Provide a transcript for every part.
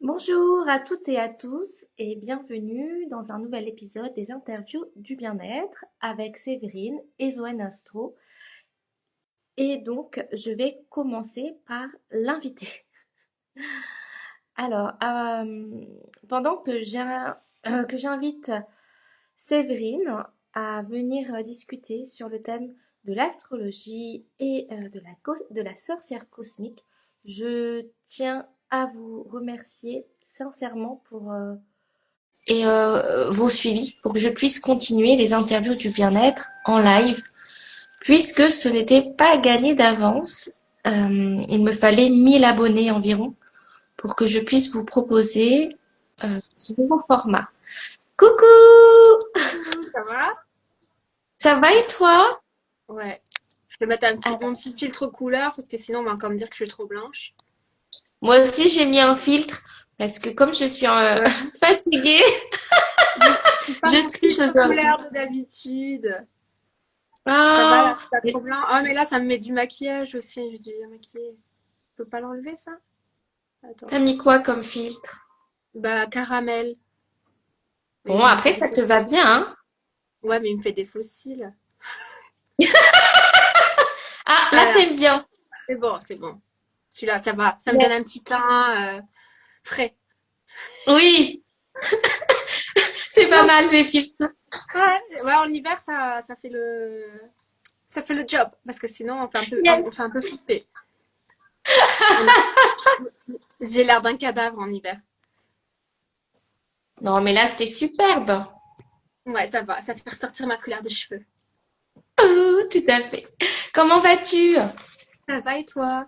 Bonjour à toutes et à tous et bienvenue dans un nouvel épisode des interviews du bien-être avec Séverine et Zoé Astro. Et donc, je vais commencer par l'invité. Alors, pendant que j'invite Séverine à venir discuter sur le thème de l'astrologie et de la sorcière cosmique, je tiens à vous remercier sincèrement pour vos suivis pour que je puisse continuer les interviews du bien-être en live, puisque ce n'était pas gagné d'avance. Il me fallait 1000 abonnés environ pour que je puisse vous proposer ce nouveau format. Coucou! Coucou, ça va? Ça va et toi? Ouais. Je vais mettre Alors, mon petit filtre couleur parce que sinon on va encore me dire que je suis trop blanche. moi aussi j'ai mis un filtre parce que comme je suis Ouais. fatiguée, Je suis pas je mon triche filtre aujourd'hui. couleur de d'habitude. Ça va là, Ah, c'est pas trop blanc. Ah mais là ça me met du maquillage aussi. J'ai dû maquiller. Je peux pas l'enlever ça? Attends. t'as mis quoi comme filtre? Bah caramel. Mais Bon, il me après fait des ça te va fossiles. bien, hein? Ouais mais il me fait des fossiles. Ah, là Voilà. c'est bien. C'est bon, c'est bon. Celui-là ça va. Ça me donne un petit teint frais. Oui, c'est pas mal les filtres. Ouais, en hiver ça fait le job parce que sinon on fait Yes. un peu flipper. On a- J'ai l'air d'un cadavre en hiver. Non, mais là, c'était superbe. Ouais, ça va, ça fait ressortir ma couleur de cheveux. Oh, tout à fait. Comment vas-tu? Ça va et toi?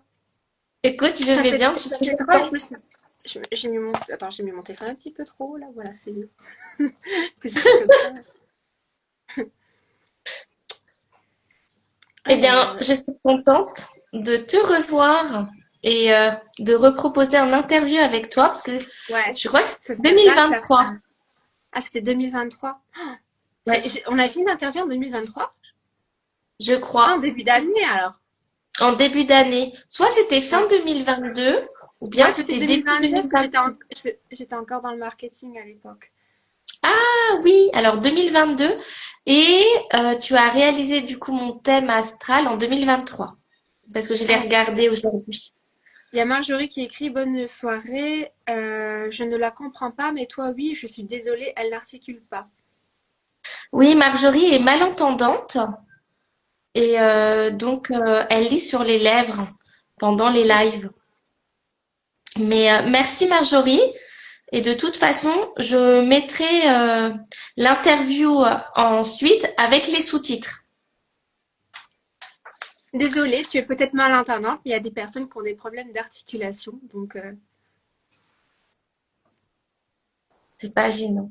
Écoute, je vais bien, je Ça suis fait trop. contente. J'ai mis attends, j'ai mis mon téléphone un petit peu trop là. Voilà, c'est mieux. Parce que j'étais comme ça. Eh bien, Euh, je suis contente de te revoir et de reproposer un interview avec toi parce que Ouais, je crois que c'est ça date là. 2023. Ah, c'était 2023. Ouais, On a fait une interview en 2023? je Ah, en crois. début d'année alors. En début d'année. Soit c'était fin Ouais, 2022 ou bien ouais peut-être c'était début 2022 parce que 2023. j'étais encore dans le marketing à l'époque. Ah oui, alors 2022. Et tu as réalisé du coup mon thème astral en 2023. Parce que je l'ai Ah, regardé aujourd'hui. il y a Marjorie qui écrit bonne soirée. Je ne la comprends pas, mais toi, oui, je suis désolée, elle n'articule pas. Oui, Marjorie est malentendante et donc elle lit sur les lèvres pendant les Ok. lives. Mais merci Marjorie. Et de toute façon, je mettrai l'interview ensuite avec les sous-titres. Désolée, tu es peut-être malentendante, mais il y a des personnes qui ont des problèmes d'articulation. Donc, C'est pas gênant.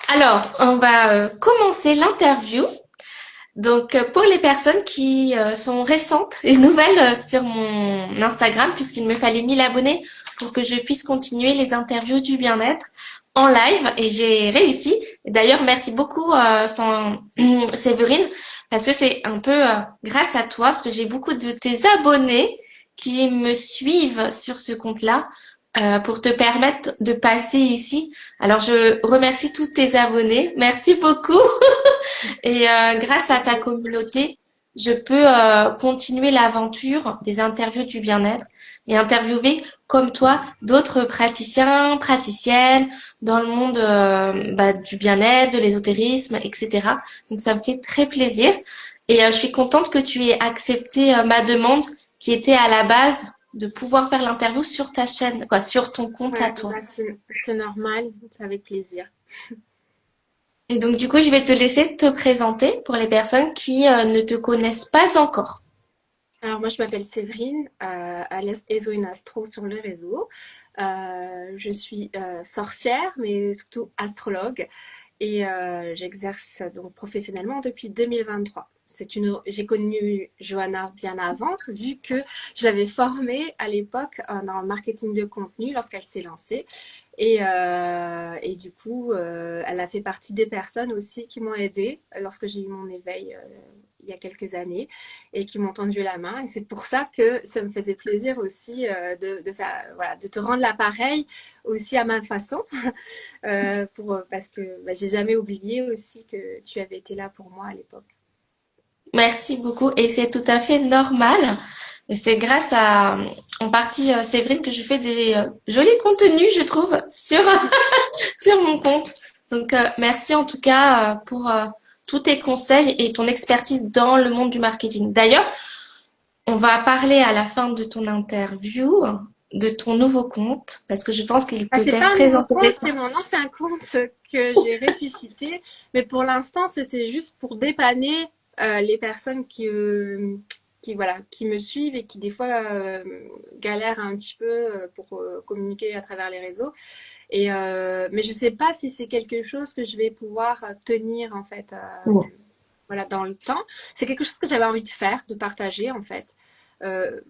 Alors, on va commencer l'interview. Donc, pour les personnes qui sont récentes et nouvelles sur mon Instagram, puisqu'il me fallait 1000 abonnés pour que je puisse continuer les interviews du bien-être en live, et j'ai réussi. Et d'ailleurs, merci beaucoup, Séverine, parce que c'est un peu grâce à toi, parce que j'ai beaucoup de tes abonnés qui me suivent sur ce compte-là pour te permettre de passer ici. Alors, je remercie tous tes abonnés. Merci beaucoup. Et ça fait grâce à ta plaisir. communauté, je peux continuer l'aventure des interviews du bien-être et interviewer comme toi d'autres praticiens, praticiennes dans le monde du bien-être, de l'ésotérisme, etc. Donc ça me fait très plaisir et je suis contente que tu aies accepté ma demande qui était à la base de pouvoir faire l'interview sur ta chaîne, quoi, sur ton compte à Ouais, toi. bah, c'est normal, c'est avec plaisir. Et donc du coup, je vais te laisser te présenter pour les personnes qui ne te connaissent pas encore. Alors, moi, je m'appelle Séverine, alias Ezoine Astro sur les réseaux. Je suis sorcière, mais surtout astrologue. Et j'exerce donc professionnellement depuis 2023. J'ai connu Johanna bien avant, vu que je l'avais formée à l'époque dans le marketing de contenu lorsqu'elle s'est lancée. Et du coup, elle a fait partie des personnes aussi qui m'ont aidée lorsque j'ai eu mon éveil il y a quelques années et qui m'ont tendu la main. Et c'est pour ça que ça me faisait plaisir aussi de faire, voilà, de te rendre l'appareil aussi à ma façon, parce que bah, j'ai jamais oublié aussi que tu avais été là pour moi à l'époque. Merci beaucoup et c'est tout à fait normal. Et c'est grâce à, en partie, Séverine que je fais des jolis contenus, je trouve, sur, sur mon compte. Donc, merci en tout cas pour tous tes conseils et ton expertise dans le monde du marketing. D'ailleurs, on va parler à la fin de ton interview de ton nouveau compte parce que je pense qu'il Ah, peut c'est être pas un très nouveau compte, intéressant. c'est mon ancien compte que j'ai ressuscité. Mais pour l'instant, c'était juste pour dépanner les personnes voilà, qui me suivent et qui des fois galèrent un petit peu pour communiquer à travers les réseaux. Mais je sais pas si c'est quelque chose que je vais pouvoir tenir en fait, voilà, dans le temps. C'est quelque chose que j'avais envie de faire, de partager en fait.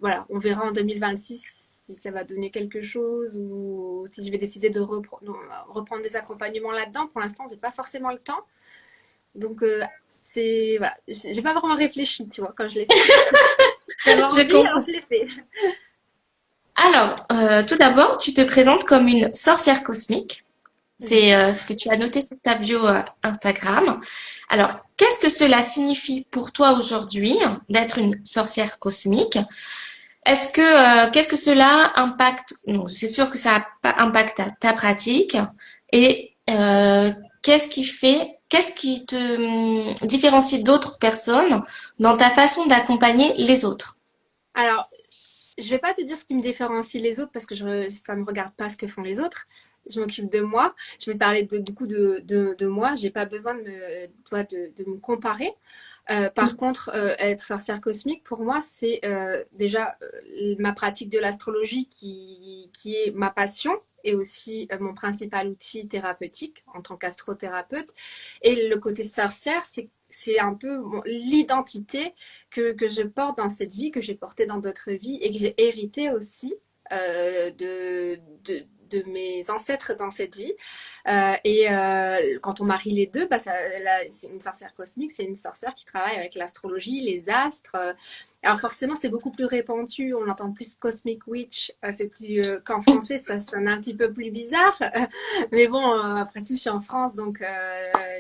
Voilà, on verra en 2026 si ça va donner quelque chose ou si je vais décider de reprendre des accompagnements là-dedans. Pour l'instant, j'ai pas forcément le temps. Donc, c'est voilà, j'ai pas vraiment réfléchi, tu vois, quand je l'ai fait. J'avais Je envie, alors comprends. je l'ai fait. Alors, tout d'abord, tu te présentes comme une sorcière cosmique. C'est D'accord. ce que tu as noté sur ta bio Instagram. Alors, qu'est-ce que cela signifie pour toi aujourd'hui d'être une sorcière cosmique? Qu'est-ce que cela impacte? Non, c'est sûr que ça impacte ta pratique. Et qu'est-ce qui te différencie d'autres personnes dans ta façon d'accompagner les autres? Alors, je vais pas te dire ce qui me différencie les autres parce que ça me regarde pas ce que font les autres. Je m'occupe de moi. Je vais parler beaucoup de moi. J'ai pas besoin de me comparer. Par contre, être sorcière cosmique, pour moi, c'est déjà ma pratique de l'astrologie qui est ma passion et aussi mon principal outil thérapeutique en tant qu'astrothérapeute. Et le côté sorcière, c'est un peu l'identité que je porte dans cette vie, que j'ai portée dans d'autres vies et que j'ai hérité aussi de mes ancêtres dans cette vie. Quand on marie les deux, bah c'est une sorcière cosmique, c'est une sorcière qui travaille avec l'astrologie, les astres. Alors forcément, c'est beaucoup plus répandu. On entend plus Cosmic Witch. C'est plus qu'en français, ça sonne un petit peu plus bizarre. Mais bon, après tout, je suis en France, donc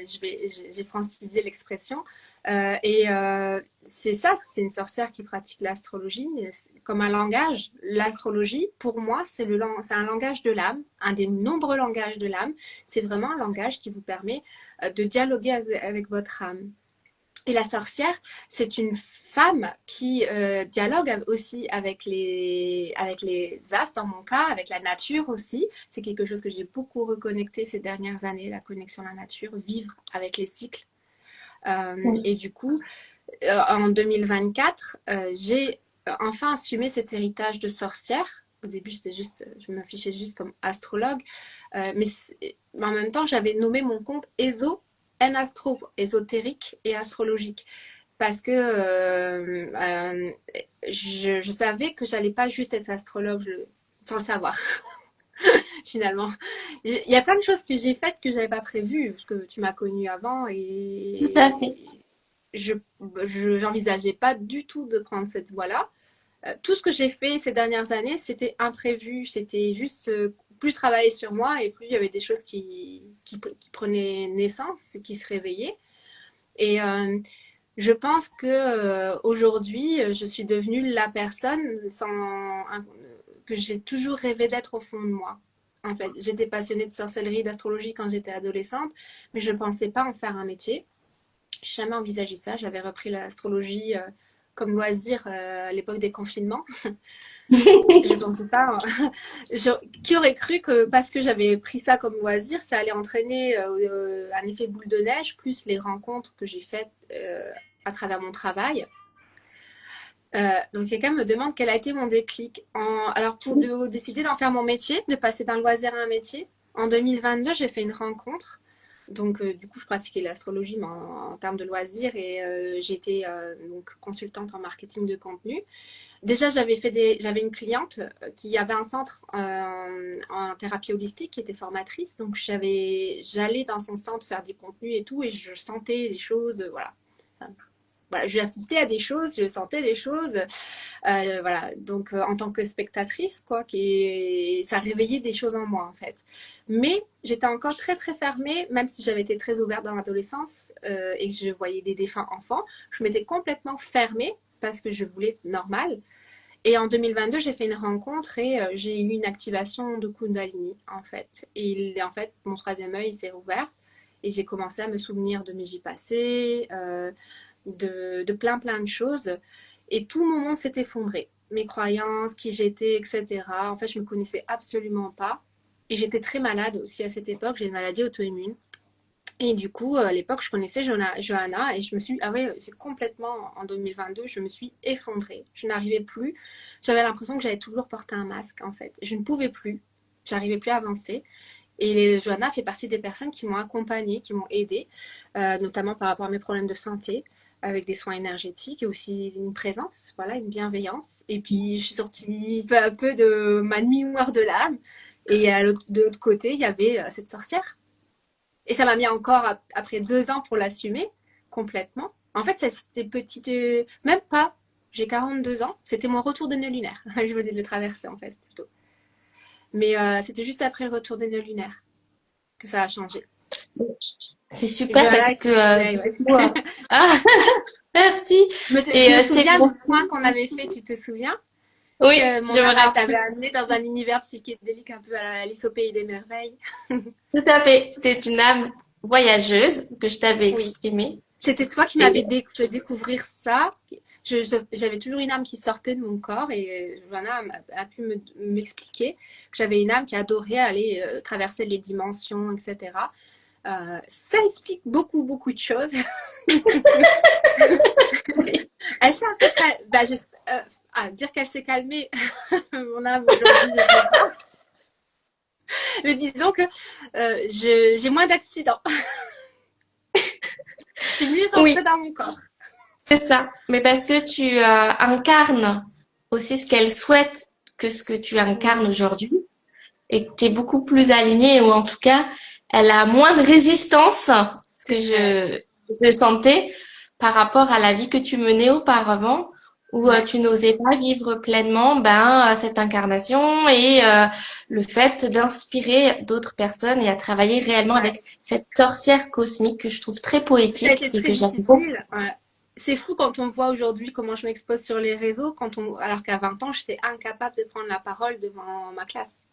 j'ai francisé l'expression. C'est ça, c'est une sorcière qui pratique l'astrologie comme un langage. L'astrologie, pour moi, c'est un langage de l'âme, un des nombreux langages de l'âme. C'est vraiment un langage qui vous permet de dialoguer avec votre âme. Et la sorcière, c'est une femme qui dialogue aussi avec les astres, dans mon cas, avec la nature aussi. C'est quelque chose que j'ai beaucoup reconnecté ces dernières années, la connexion à la nature, vivre avec les cycles. Oui. Et du coup, en 2024, j'ai enfin assumé cet héritage de sorcière. Au début, je m'affichais juste comme astrologue, mais en même temps, j'avais nommé mon compte ESO, N-Astro, ésotérique et astrologique, parce que je savais que j'allais pas juste être astrologue sans le savoir, finalement. Il y a plein de choses que j'ai faites que j'avais pas prévues, parce que tu m'as connue avant Tout à fait. et je j'envisageais pas du tout de prendre cette voie-là. Tout ce que j'ai fait ces dernières années, c'était imprévu. C'était juste plus je travaillais sur moi et plus il y avait des choses qui prenaient naissance, qui se réveillaient. Et je pense que aujourd'hui, je suis devenue la personne que j'ai toujours rêvé d'être au fond de moi. En fait, j'étais passionnée de sorcellerie, d'astrologie quand j'étais adolescente, mais je ne pensais pas en faire un métier. J'ai jamais envisagé ça. J'avais repris l'astrologie comme loisir à l'époque des confinements. Je pensais pas. Qui aurait cru que parce que j'avais pris ça comme loisir, ça allait entraîner un effet boule de neige, plus les rencontres que j'ai faites à travers mon travail. Donc quelqu'un me demande quel a été mon déclic. Alors décider d'en faire mon métier, de passer d'un loisir à un métier, en 2022, j'ai fait une rencontre. Donc du coup, je pratiquais l'astrologie mais en termes de loisirs et j'étais donc consultante en marketing de contenu. Déjà, j'avais une cliente qui avait un centre en thérapie holistique, qui était formatrice. Donc, j'allais dans son centre faire des contenus et tout, et je sentais des choses, voilà. Enfin, voilà, j'ai assisté à des choses, je sentais des choses. Voilà, donc en tant que spectatrice, quoi, ça réveillait des choses en moi, en fait. Mais j'étais encore très, très fermée, même si j'avais été très ouverte dans l'adolescence et que je voyais des défunts enfants, je m'étais complètement fermée parce que je voulais être normale. Et en 2022, j'ai fait une rencontre et j'ai eu une activation de Kundalini, en fait. Et en fait, mon troisième œil s'est ouvert et j'ai commencé à me souvenir de mes vies passées, de plein, plein de choses. Et tout mon monde s'est effondré. Mes croyances, qui j'étais, etc. En fait, je me connaissais absolument pas. Et j'étais très malade aussi à cette époque. J'ai une maladie auto-immune. Et du coup, à l'époque, je connaissais Johanna et je me suis, ah ouais, c'est complètement, en 2022, je me suis effondrée. Je n'arrivais plus. J'avais l'impression que j'avais toujours porté un masque, en fait. Je ne pouvais plus. J'arrivais plus à avancer. Et Johanna fait partie des personnes qui m'ont accompagnée, qui m'ont aidée, notamment par rapport à mes problèmes de santé, avec des soins énergétiques et aussi une présence, voilà, une bienveillance. Et puis, je suis sortie peu à peu de ma nuit noire de l'âme. Et de l'autre côté, il y avait cette sorcière. Et ça m'a mis encore, après 2 ans, pour l'assumer complètement. En fait, c'était petite, même pas. J'ai 42 ans. C'était mon retour de nœud lunaire. Je venais de le traverser, en fait, plutôt. Mais c'était juste après le retour des nœuds lunaires que ça a changé. C'est Et super voilà, parce et que qui s'éveille, du ouais. coup, ah, merci. Tu Et me c'est souviens pour du soin qu'on avait fait, tu te souviens? oui, Que je mon me âme rappelle t'avait amené dans un univers psychédélique un peu à la Alice au Pays des Merveilles. tout à fait. C'était une âme voyageuse que je t'avais Oui. exprimée. C'était toi qui Et m'avais fait découvrir ça. J'avais toujours une âme qui sortait de mon corps et Johanna a pu m'expliquer que j'avais une âme qui adorait aller traverser les dimensions, etc. Ça explique beaucoup, beaucoup de choses. Elle s'est un peu bah, dire qu'elle s'est calmée, mon âme aujourd'hui, je sais pas. Mais disons que j'ai moins d'accidents. Je suis mieux oui, ancrée dans mon corps. c'est ça. Mais parce que tu incarnes aussi ce qu'elle souhaite que ce que tu incarnes Oui, aujourd'hui et que tu es beaucoup plus alignée ou en tout cas, elle a moins de résistance, ce que c'est vrai. je sentais par rapport à la vie que tu menais auparavant où Ouais. tu n'osais pas vivre pleinement ben, cette incarnation et le fait d'inspirer d'autres personnes et à travailler réellement Ouais. avec cette sorcière cosmique que je trouve très Ça a poétique été et très que j'aime beaucoup. difficile. Ouais. C'est fou quand on voit aujourd'hui comment je m'expose sur les réseaux, alors qu'à 20 ans, j'étais incapable de prendre la parole devant ma classe.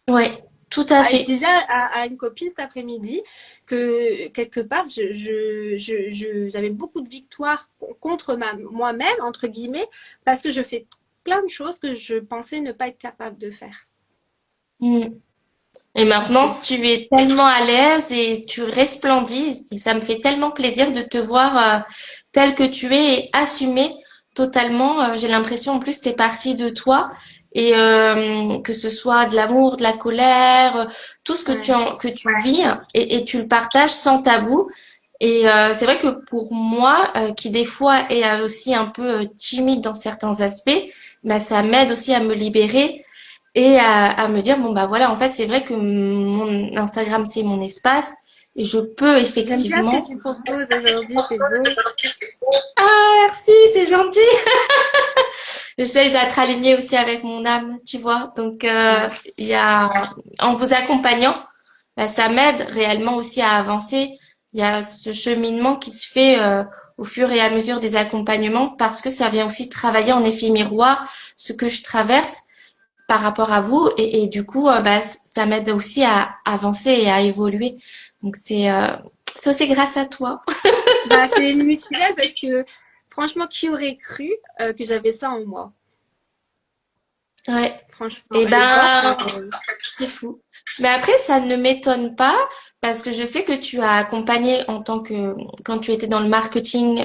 Oui, tout à Ah, et je fait. disais à une copine cet après-midi que quelque part, j'avais beaucoup de victoires contre moi-même, entre guillemets, parce que je fais plein de choses que je pensais ne pas être capable de faire. Mm. Et Donc c'est maintenant, fou. tu es tellement à l'aise et tu resplendis et ça me fait tellement plaisir de te voir tel que tu es et assumé totalement. J'ai l'impression en plus t'es partie de toi et que ce soit de l'amour, de la colère, tout ce que Ouais. que tu vis et tu le partages sans tabou. Et c'est vrai que pour moi, qui des fois est aussi un peu timide dans certains aspects, bah, ça m'aide aussi à me libérer et à me dire, bon, bah voilà, en fait, c'est vrai que mon Instagram, c'est mon espace et je peux J'aime bien ce que effectivement. tu proposes aujourd'hui, c'est beau. Ah, merci, c'est gentil. J'essaie d'être alignée aussi avec mon âme, tu vois. Donc, Ouais. il y a, en vous accompagnant, bah, ça m'aide réellement aussi à avancer. Il y a ce cheminement qui se fait au fur et à mesure des accompagnements parce que ça vient aussi travailler en effet miroir ce que je traverse par rapport à vous et du coup bah, ça m'aide aussi à avancer et à évoluer. Donc c'est aussi grâce à toi. Bah, c'est une mutuelle parce que franchement, qui aurait cru que j'avais ça en moi? Ouais. Franchement. Et Et donc, ben c'est fou. Mais après ça ne m'étonne pas parce que je sais que tu as accompagné en tant que quand tu étais dans le marketing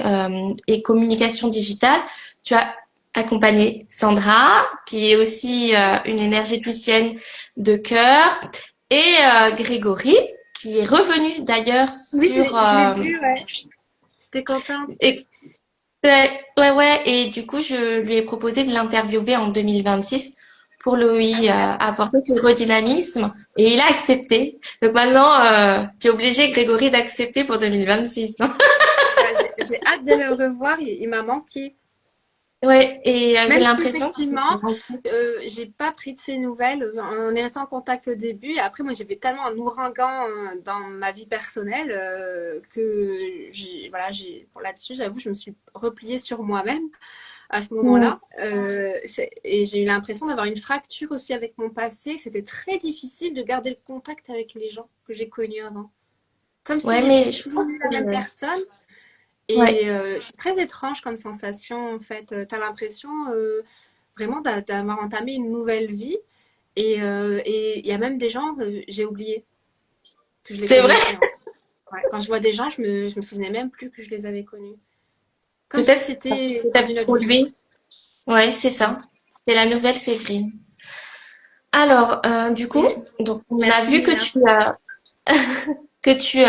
et communication digitale, tu as accompagné Sandra qui est aussi une énergéticienne de cœur et Grégory qui est revenu d'ailleurs oui, sur je l'ai vu, ouais. J'étais contente. et ouais. Et du coup, je lui ai proposé de l'interviewer en 2026 pour Ah, lui super. apporter ce redynamisme. Et il a accepté. Donc maintenant, tu es obligé, Grégory, d'accepter pour 2026. Ah, j'ai hâte de le revoir. Il m'a manqué. Ouais, et j'ai Même si l'impression que effectivement, j'ai pas pris de ses nouvelles. On est resté en contact au début. Et après, moi, j'avais tellement un ouragan dans ma vie personnelle que voilà, pour là-dessus, j'avoue, je me suis repliée sur moi-même à ce Mm. moment-là. Et j'ai eu l'impression d'avoir une fracture aussi avec mon passé. C'était très difficile de garder le contact avec les gens que j'ai connus avant. Comme si Ouais, j'étais mais je pense plus la même que personne. ouais, Et c'est très étrange comme sensation, en fait. T'as l'impression vraiment d'avoir entamé une nouvelle vie. Et il y a même des gens que j'ai oublié que je les c'est vrai. connaissais, en fait. Ouais. Quand je vois des gens, je me souvenais même plus que je les avais connus. Comme si Peut-être c'était dans peut-être une autre pour vie. lui. Ouais, c'est Mm. ça. C'était la nouvelle Séverine. Alors, du coup, Et donc on a merci, vu que Mia. tu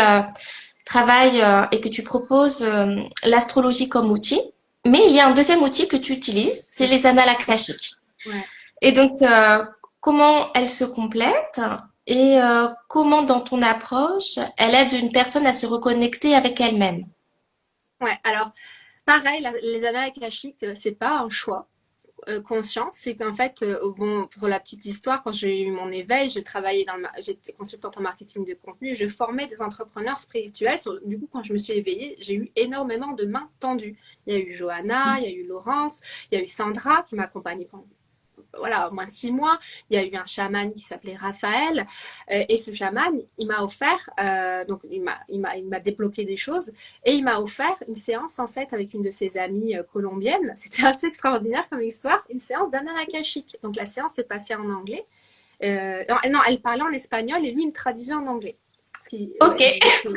travailles et que tu proposes l'astrologie comme outil, mais il y a un deuxième outil que tu utilises, c'est les annales akashiques. Ouais. Et donc, comment elles se complètent et comment dans ton approche, elle aide une personne à se reconnecter avec elle-même. Ouais. Alors, pareil, les annales akashiques, c'est pas un choix conscient, c'est qu'en fait, bon, pour la petite histoire, quand j'ai eu mon éveil, je travaillais j'étais consultante en marketing de contenu, je formais des entrepreneurs spirituels. Du coup, quand je me suis éveillée, j'ai eu énormément de mains tendues. Il y a eu Johanna, il y a eu Laurence, il y a eu Sandra qui m'accompagnait pendant voilà, au moins 6 mois. Il y a eu un chaman qui s'appelait Raphaël. Et ce chaman, il m'a offert, donc il m'a débloqué des choses. Et il m'a offert une séance, en fait, avec une de ses amies colombiennes. C'était assez extraordinaire comme histoire. Une séance d'Anna Akashique. Donc la séance s'est passée en anglais. Non, elle parlait en espagnol et lui, il me traduisait en anglais. Parce qu'il Ok, il disait que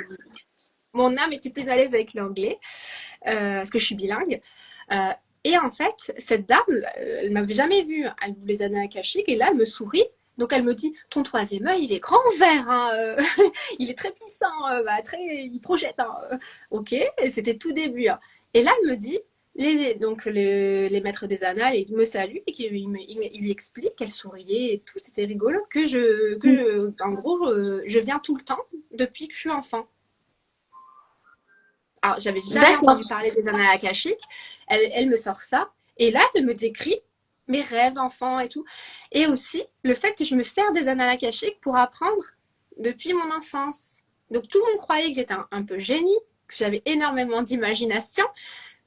mon âme était plus à l'aise avec l'anglais, parce que je suis bilingue. Euh, et en fait, cette dame, elle m'avait jamais vue. Elle voulait les années akashiques et là, elle me sourit. Donc elle me dit, ton troisième œil, il est grand vert, hein, il est très puissant, il projette. Hein, ok, et c'était tout début. Hein. Et là, elle me dit, donc les maîtres des annales, ils me saluent et il lui explique qu'elle souriait et tout, c'était rigolo, en gros, je viens tout le temps depuis que je suis enfant. Alors, j'avais jamais d'accord. entendu parler des annales akashiques. Elle me sort ça. Et là, elle me décrit mes rêves enfants et tout. Et aussi, le fait que je me sers des annales akashiques pour apprendre depuis mon enfance. Donc, tout le monde croyait que j'étais un peu génie, que j'avais énormément d'imagination.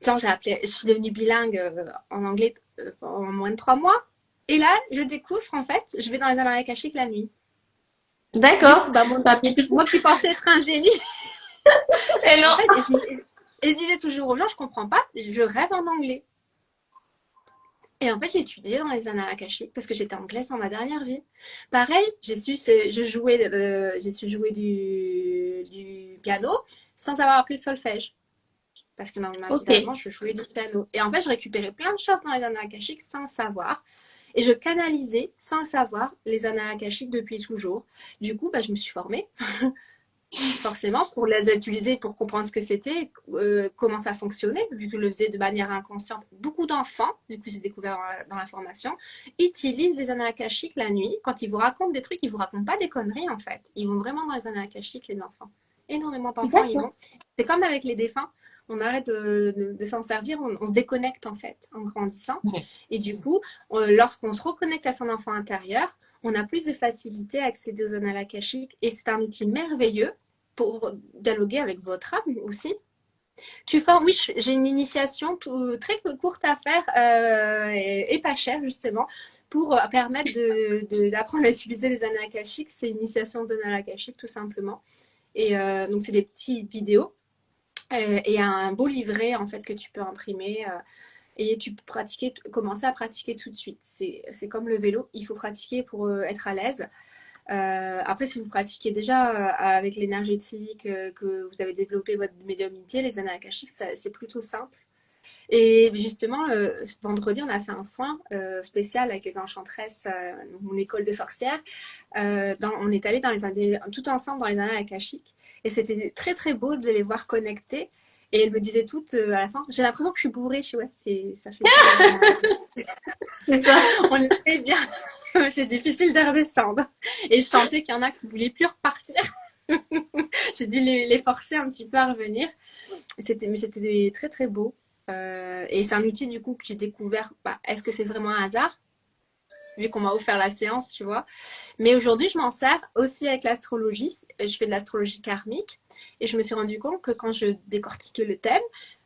Genre, je suis devenue bilingue en anglais en moins de 3 mois. Et là, je découvre, en fait, je vais dans les annales akashiques la nuit. Du coup, D'accord. bah, Bah, puis- moi qui pensais être un génie, Et en non. fait, et je disais toujours aux gens, je comprends pas, je rêve en anglais. Et en fait, j'ai étudié dans les annales akashiques parce que j'étais anglaise dans ma dernière vie. Pareil, j'ai su jouer du piano sans avoir appris le solfège. Parce que dans ma vie Ok. d'avant, je jouais du piano. Et en fait, je récupérais plein de choses dans les annales akashiques sans le savoir. Et je canalisais, sans le savoir, les annales akashiques depuis toujours. Du coup, bah, je me suis formée forcément pour les utiliser, pour comprendre ce que c'était, comment ça fonctionnait, vu que je le faisais de manière inconsciente. Beaucoup d'enfants, du coup j'ai découvert dans la formation, utilisent les annales akashiques la nuit. Quand ils vous racontent des trucs, ils vous racontent pas des conneries en fait. Ils vont vraiment dans les annales akashiques, les enfants. Énormément d'enfants y D'accord. vont. C'est comme avec les défunts. On arrête de s'en servir, on se déconnecte en fait en grandissant. Et du coup, lorsqu'on se reconnecte à son enfant intérieur, on a plus de facilité à accéder aux annales akashiques. Et c'est un outil merveilleux pour dialoguer avec votre âme aussi. Tu formes, oui, j'ai une initiation très courte à faire et pas chère justement pour permettre d'apprendre à utiliser les annales akashiques. C'est une initiation aux annales akashiques tout simplement. Et donc c'est des petites vidéos et un beau livret en fait que tu peux imprimer. Et tu peux commencer à pratiquer tout de suite. C'est comme le vélo, il faut pratiquer pour être à l'aise. Après, si vous pratiquez déjà avec l'énergétique, que vous avez développé votre médiumnité, les annales akashiques, c'est plutôt simple. Et justement, ce vendredi, on a fait un soin spécial avec les enchantresses, mon école de sorcières. On est allé tout ensemble dans les annales akashiques. Et c'était très très beau de les voir connectés. Et elles me disaient toutes à la fin, j'ai l'impression que je suis bourrée. Je suis ouais, ça fait ça les annales akashiques. C'est ça. On est très bien. C'est difficile de redescendre. Et je sentais qu'il y en a qui ne voulaient plus repartir. J'ai dû les forcer un petit peu à revenir. Mais c'était très très beau. Et c'est un outil du coup que j'ai découvert. Bah, est-ce que c'est vraiment un hasard? Vu qu'on m'a offert la séance, tu vois. Mais aujourd'hui, je m'en sers aussi avec l'astrologie. Je fais de l'astrologie karmique. Et je me suis rendu compte que quand je décortiquais le thème,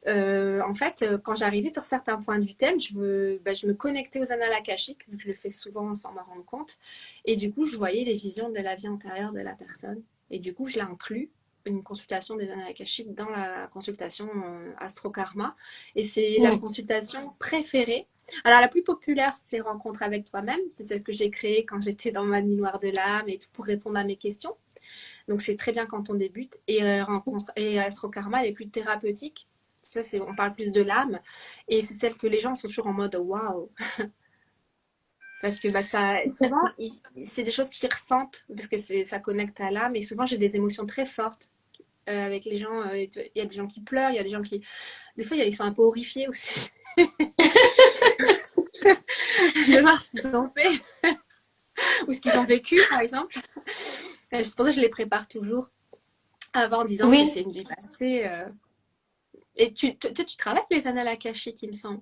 en fait, quand j'arrivais sur certains points du thème, je me connectais aux annales akashiques, vu que je le fais souvent sans m'en rendre compte. Et du coup, je voyais les visions de la vie antérieure de la personne. Et du coup, je l'ai inclus, une consultation des annales akashiques, dans la consultation astro-karma. Et c'est la Mm. consultation préférée. Alors, la plus populaire, c'est Rencontre avec toi-même. C'est celle que j'ai créée quand j'étais dans ma nuit noire de l'âme et tout pour répondre à mes questions. Donc, c'est très bien quand on débute. Et Rencontre et Astro Karma, elle est plus thérapeutique. Tu vois, on parle plus de l'âme. Et c'est celle que les gens sont toujours en mode waouh. Parce que bah, souvent, c'est des choses qu'ils ressentent parce que ça connecte à l'âme. Et souvent, j'ai des émotions très fortes avec les gens. Il y a des gens qui pleurent, il y a des gens qui. Des fois, ils sont un peu horrifiés aussi de voir ce qu'ils ont fait ou ce qu'ils ont vécu, par exemple. C'est pour ça que je les prépare toujours avant en disant que Oui. c'est une vie passée. Et tu travailles les annales akashiques, il me semble.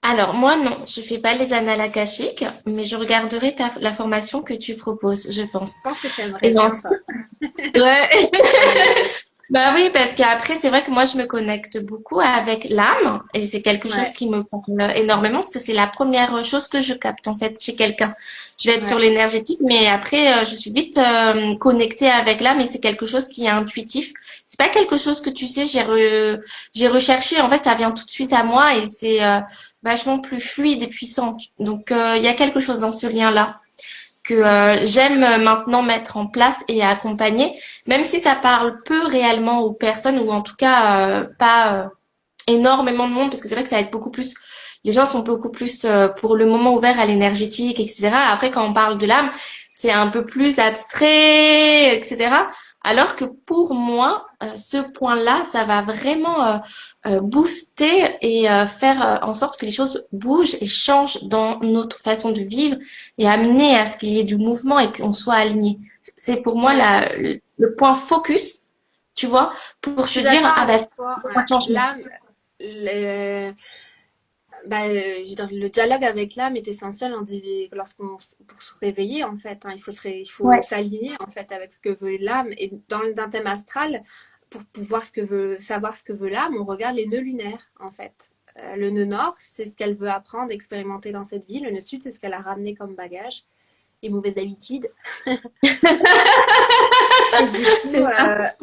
Alors, moi, non, je fais pas les annales akashiques, mais je regarderai la formation que tu proposes, je pense. Je pense que tu aimerais Et bien ensuite, ça. ouais. Bah oui, parce qu'après, c'est vrai que moi, je me connecte beaucoup avec l'âme et c'est quelque chose Ouais, qui me parle énormément parce que c'est la première chose que je capte en fait chez quelqu'un. Je vais être sur ouais. l'énergétique, mais après, je suis vite connectée avec l'âme et c'est quelque chose qui est intuitif. C'est pas quelque chose que tu sais, j'ai recherché. En fait, ça vient tout de suite à moi et c'est vachement plus fluide et puissant. Donc, il y a quelque chose dans ce lien-là que j'aime maintenant mettre en place et accompagner, même si ça parle peu réellement aux personnes ou en tout cas pas énormément de monde, parce que c'est vrai que ça va être beaucoup plus, les gens sont beaucoup plus pour le moment ouverts à l'énergétique, etc. Après, quand on parle de l'âme, c'est un peu plus abstrait, etc. Alors que pour moi, ce point-là, ça va vraiment booster et faire en sorte que les choses bougent et changent dans notre façon de vivre et amener à ce qu'il y ait du mouvement et qu'on soit aligné. C'est pour moi Ouais. le point focus, tu vois, pour Je se suis dire, d'accord ah bah, avec toi. c'est Ouais. un changement. L'âme, je veux dire, le dialogue avec l'âme est essentiel pour se réveiller en fait, hein. Il faut Ouais. s'aligner en fait avec ce que veut l'âme. Et d'un thème astral, pour pouvoir savoir ce que veut l'âme, on regarde les nœuds lunaires en fait. Le nœud nord, c'est ce qu'elle veut apprendre, expérimenter dans cette vie. Le nœud sud, c'est ce qu'elle a ramené comme bagage et mauvaises habitudes. Et du coup, C'est ça.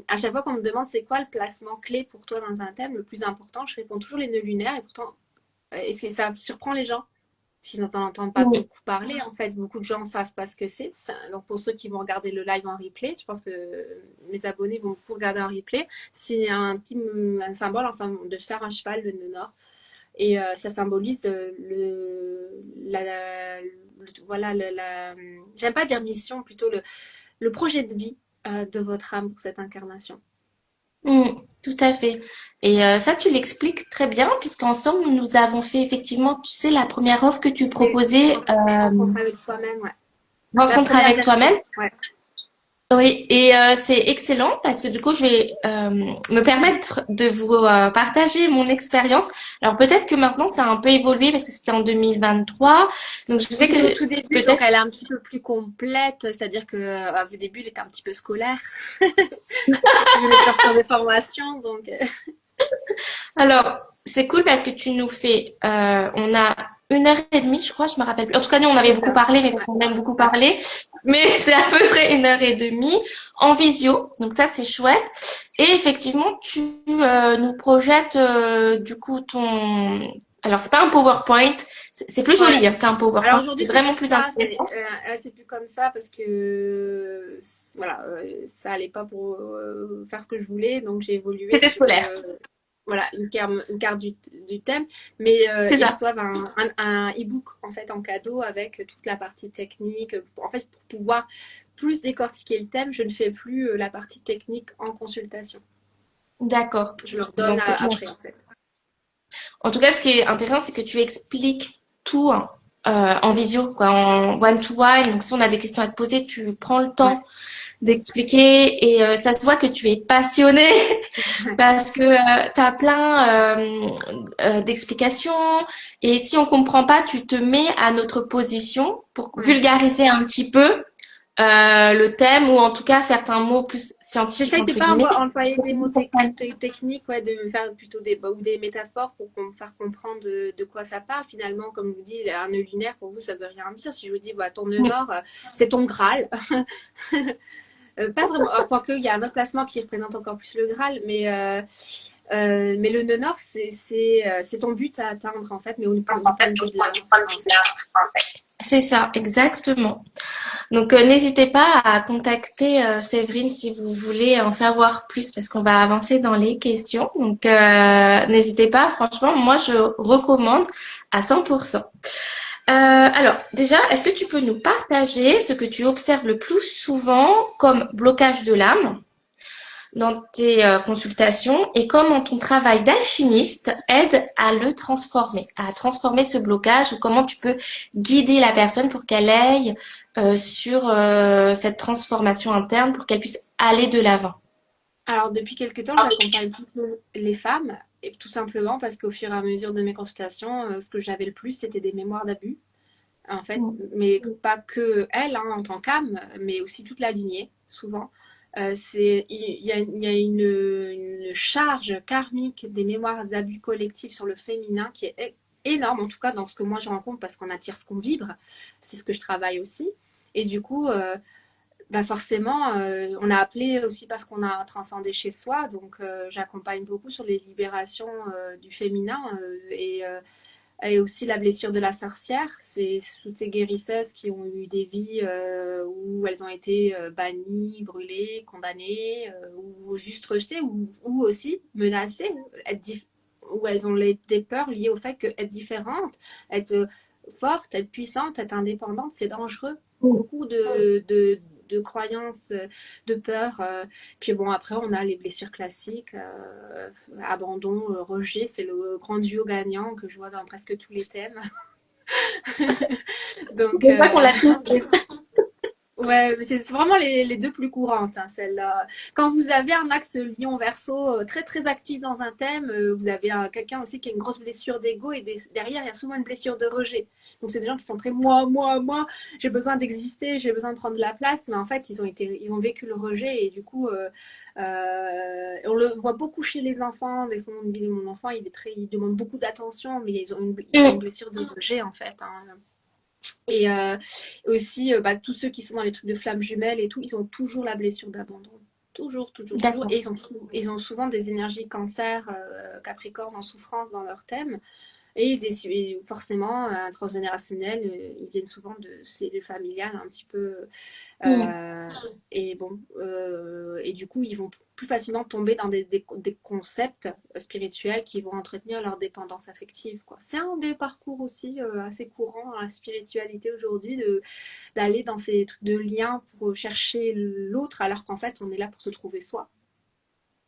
à chaque fois qu'on me demande c'est quoi le placement clé pour toi dans un thème, le plus important, je réponds toujours les nœuds lunaires et pourtant, ça surprend les gens. Ils n'en entendent pas Oui. beaucoup parler en fait. Beaucoup de gens ne savent pas ce que c'est. Donc pour ceux qui vont regarder le live en replay, je pense que mes abonnés vont beaucoup regarder en replay. C'est un symbole enfin de faire un cheval, le nœud nord. Et ça symbolise voilà, j'aime pas dire mission, plutôt le projet de vie de votre âme pour cette incarnation. Mm, tout à fait. Et ça, tu l'expliques très bien, puisqu'ensemble, nous avons fait effectivement, tu sais, la première offre que tu Et proposais, rencontre avec toi-même, ouais. La rencontre première avec version, toi-même. ouais. Oui, et c'est excellent parce que du coup, je vais me permettre de vous partager mon expérience. Alors peut-être que maintenant, ça a un peu évolué parce que c'était en 2023. Donc je Oui, sais c'était au que tout début, donc peut-être. elle est un petit peu plus complète, c'est-à-dire que au début, elle était un petit peu scolaire. Je venais de sortir des formations, donc Alors, c'est cool parce que tu nous fais, on a 1 heure et demie, je crois, je me rappelle plus. En tout cas, nous, on avait c'est beaucoup ça. parlé, mais Ouais, on aime beaucoup ouais. parler. Mais c'est à peu près 1 heure et demie en visio. Donc ça, c'est chouette. Et effectivement, tu nous projettes du coup ton. Alors, c'est pas un PowerPoint, c'est plus Ouais. joli hein, qu'un Alors PowerPoint. aujourd'hui, C'est c'est vraiment plus plus ça, intéressant. c'est plus comme ça parce que voilà, ça allait pas pour faire ce que je voulais, donc j'ai évolué C'était sur scolaire. voilà une carte du thème, mais C'est ils ça. reçoivent un e-book en fait en cadeau avec toute la partie technique. En fait, pour pouvoir plus décortiquer le thème, je ne fais plus la partie technique en consultation. D'accord. Je leur donne Donc, ok. après en fait. En tout cas, ce qui est intéressant, c'est que tu expliques tout, hein, en visio, quoi, en one-to-one. Donc, si on a des questions à te poser, tu prends le Ouais. temps d'expliquer et ça se voit que tu es passionné parce que tu as plein d'explications et si on comprend pas, tu te mets à notre position pour Ouais. vulgariser un petit peu le thème ou en tout cas certains mots plus scientifiques J'essaye de entre pas guillemets employer pour des qu'on mots comprenne. techniques, ouais, de me faire plutôt ou des métaphores pour me faire comprendre de quoi ça parle. Finalement, comme vous dites, un nœud lunaire, pour vous, ça veut rien dire. Si je vous dis, bah, ton nœud Mm. nord, c'est ton Graal. Pas vraiment, quoique il y a un autre placement qui représente encore plus le Graal, mais le nœud nord, c'est ton but à atteindre, en fait, mais du point de vue de l'art, en fait. C'est ça, exactement. Donc, n'hésitez pas à contacter Séverine si vous voulez en savoir plus parce qu'on va avancer dans les questions. Donc, n'hésitez pas. Franchement, moi, je recommande à 100%. Alors, déjà, est-ce que tu peux nous partager ce que tu observes le plus souvent comme blocage de l'âme dans tes consultations et comment ton travail d'alchimiste aide à le transformer, à transformer ce blocage ou comment tu peux guider la personne pour qu'elle aille sur cette transformation interne pour qu'elle puisse aller de l'avant. Alors, depuis quelque temps, j'accompagne plutôt les femmes, et tout simplement parce qu'au fur et à mesure de mes consultations, ce que j'avais le plus, c'était des mémoires d'abus, en fait, Mm. mais pas que elles, hein, en tant qu'âme, mais aussi toute la lignée, souvent. Il y a une charge karmique des mémoires d'abus collectifs sur le féminin qui est énorme, en tout cas dans ce que moi je rencontre, parce qu'on attire ce qu'on vibre. C'est ce que je travaille aussi. Et du coup, bah forcément, on a appelé aussi parce qu'on a transcendé chez soi. Donc, j'accompagne beaucoup sur les libérations du féminin et aussi la blessure de la sorcière. C'est toutes ces guérisseuses qui ont eu des vies où elles ont été bannies, brûlées, condamnées ou juste rejetées ou aussi menacées, où elles ont des peurs liées au fait qu'être différente, être forte, être puissante, être indépendante, c'est dangereux. Beaucoup de croyances, de peurs. Puis bon, après, on a les blessures classiques, abandon, rejet. C'est le grand duo gagnant que je vois dans presque tous les thèmes. Donc, Je vois qu'on l'a tous. ouais, c'est vraiment les deux plus courantes, hein, celles-là. Quand vous avez un axe lion-verso très très actif dans un thème, vous avez quelqu'un aussi qui a une grosse blessure d'ego et derrière il y a souvent une blessure de rejet. Donc c'est des gens qui sont très moi, j'ai besoin d'exister, j'ai besoin de prendre de la place, mais en fait ils ont vécu le rejet et du coup on le voit beaucoup chez les enfants. Des fois on dit mon enfant il demande beaucoup d'attention, mais ils ont une Mm. blessure de rejet en fait, hein. Et aussi, bah, tous ceux qui sont dans les trucs de flammes jumelles et tout, ils ont toujours la blessure d'abandon. Toujours, toujours, toujours. D'accord. Et ils ont souvent des énergies cancer, capricorne en souffrance dans leur thème. Et forcément, transgénérationnel, ils viennent souvent de cellules familiales un petit peu. Mm. Et bon, et du coup, ils vont plus facilement tomber dans des concepts spirituels qui vont entretenir leur dépendance affective, quoi. C'est un des parcours aussi assez courant dans la spiritualité aujourd'hui, d'aller dans ces trucs de liens pour chercher l'autre, alors qu'en fait, on est là pour se trouver soi.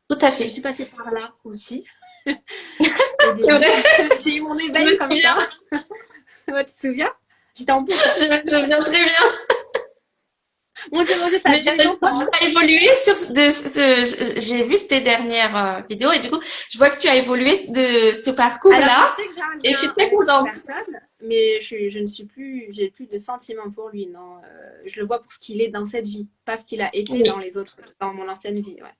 Tout à Je fait. suis passée par là aussi, au C'est début. vrai, J'ai eu mon je me éveil comme souviens. ça. Ouais, tu te souviens? J'étais en boucle, hein. Je me souviens très bien. Mon Dieu, ça a Mais duré longtemps, tu hein. as évolué sur j'ai vu tes dernières vidéos et du coup, je vois que tu as évolué de ce Alors, je parcours-là sais que j'ai un et je suis lien très avec cette contente. personne, mais je ne suis plus, j'ai plus de sentiments pour lui, non. Je le vois pour ce qu'il est dans cette vie, pas ce qu'il a été dans Oui, les autres, dans mon ancienne vie, ouais.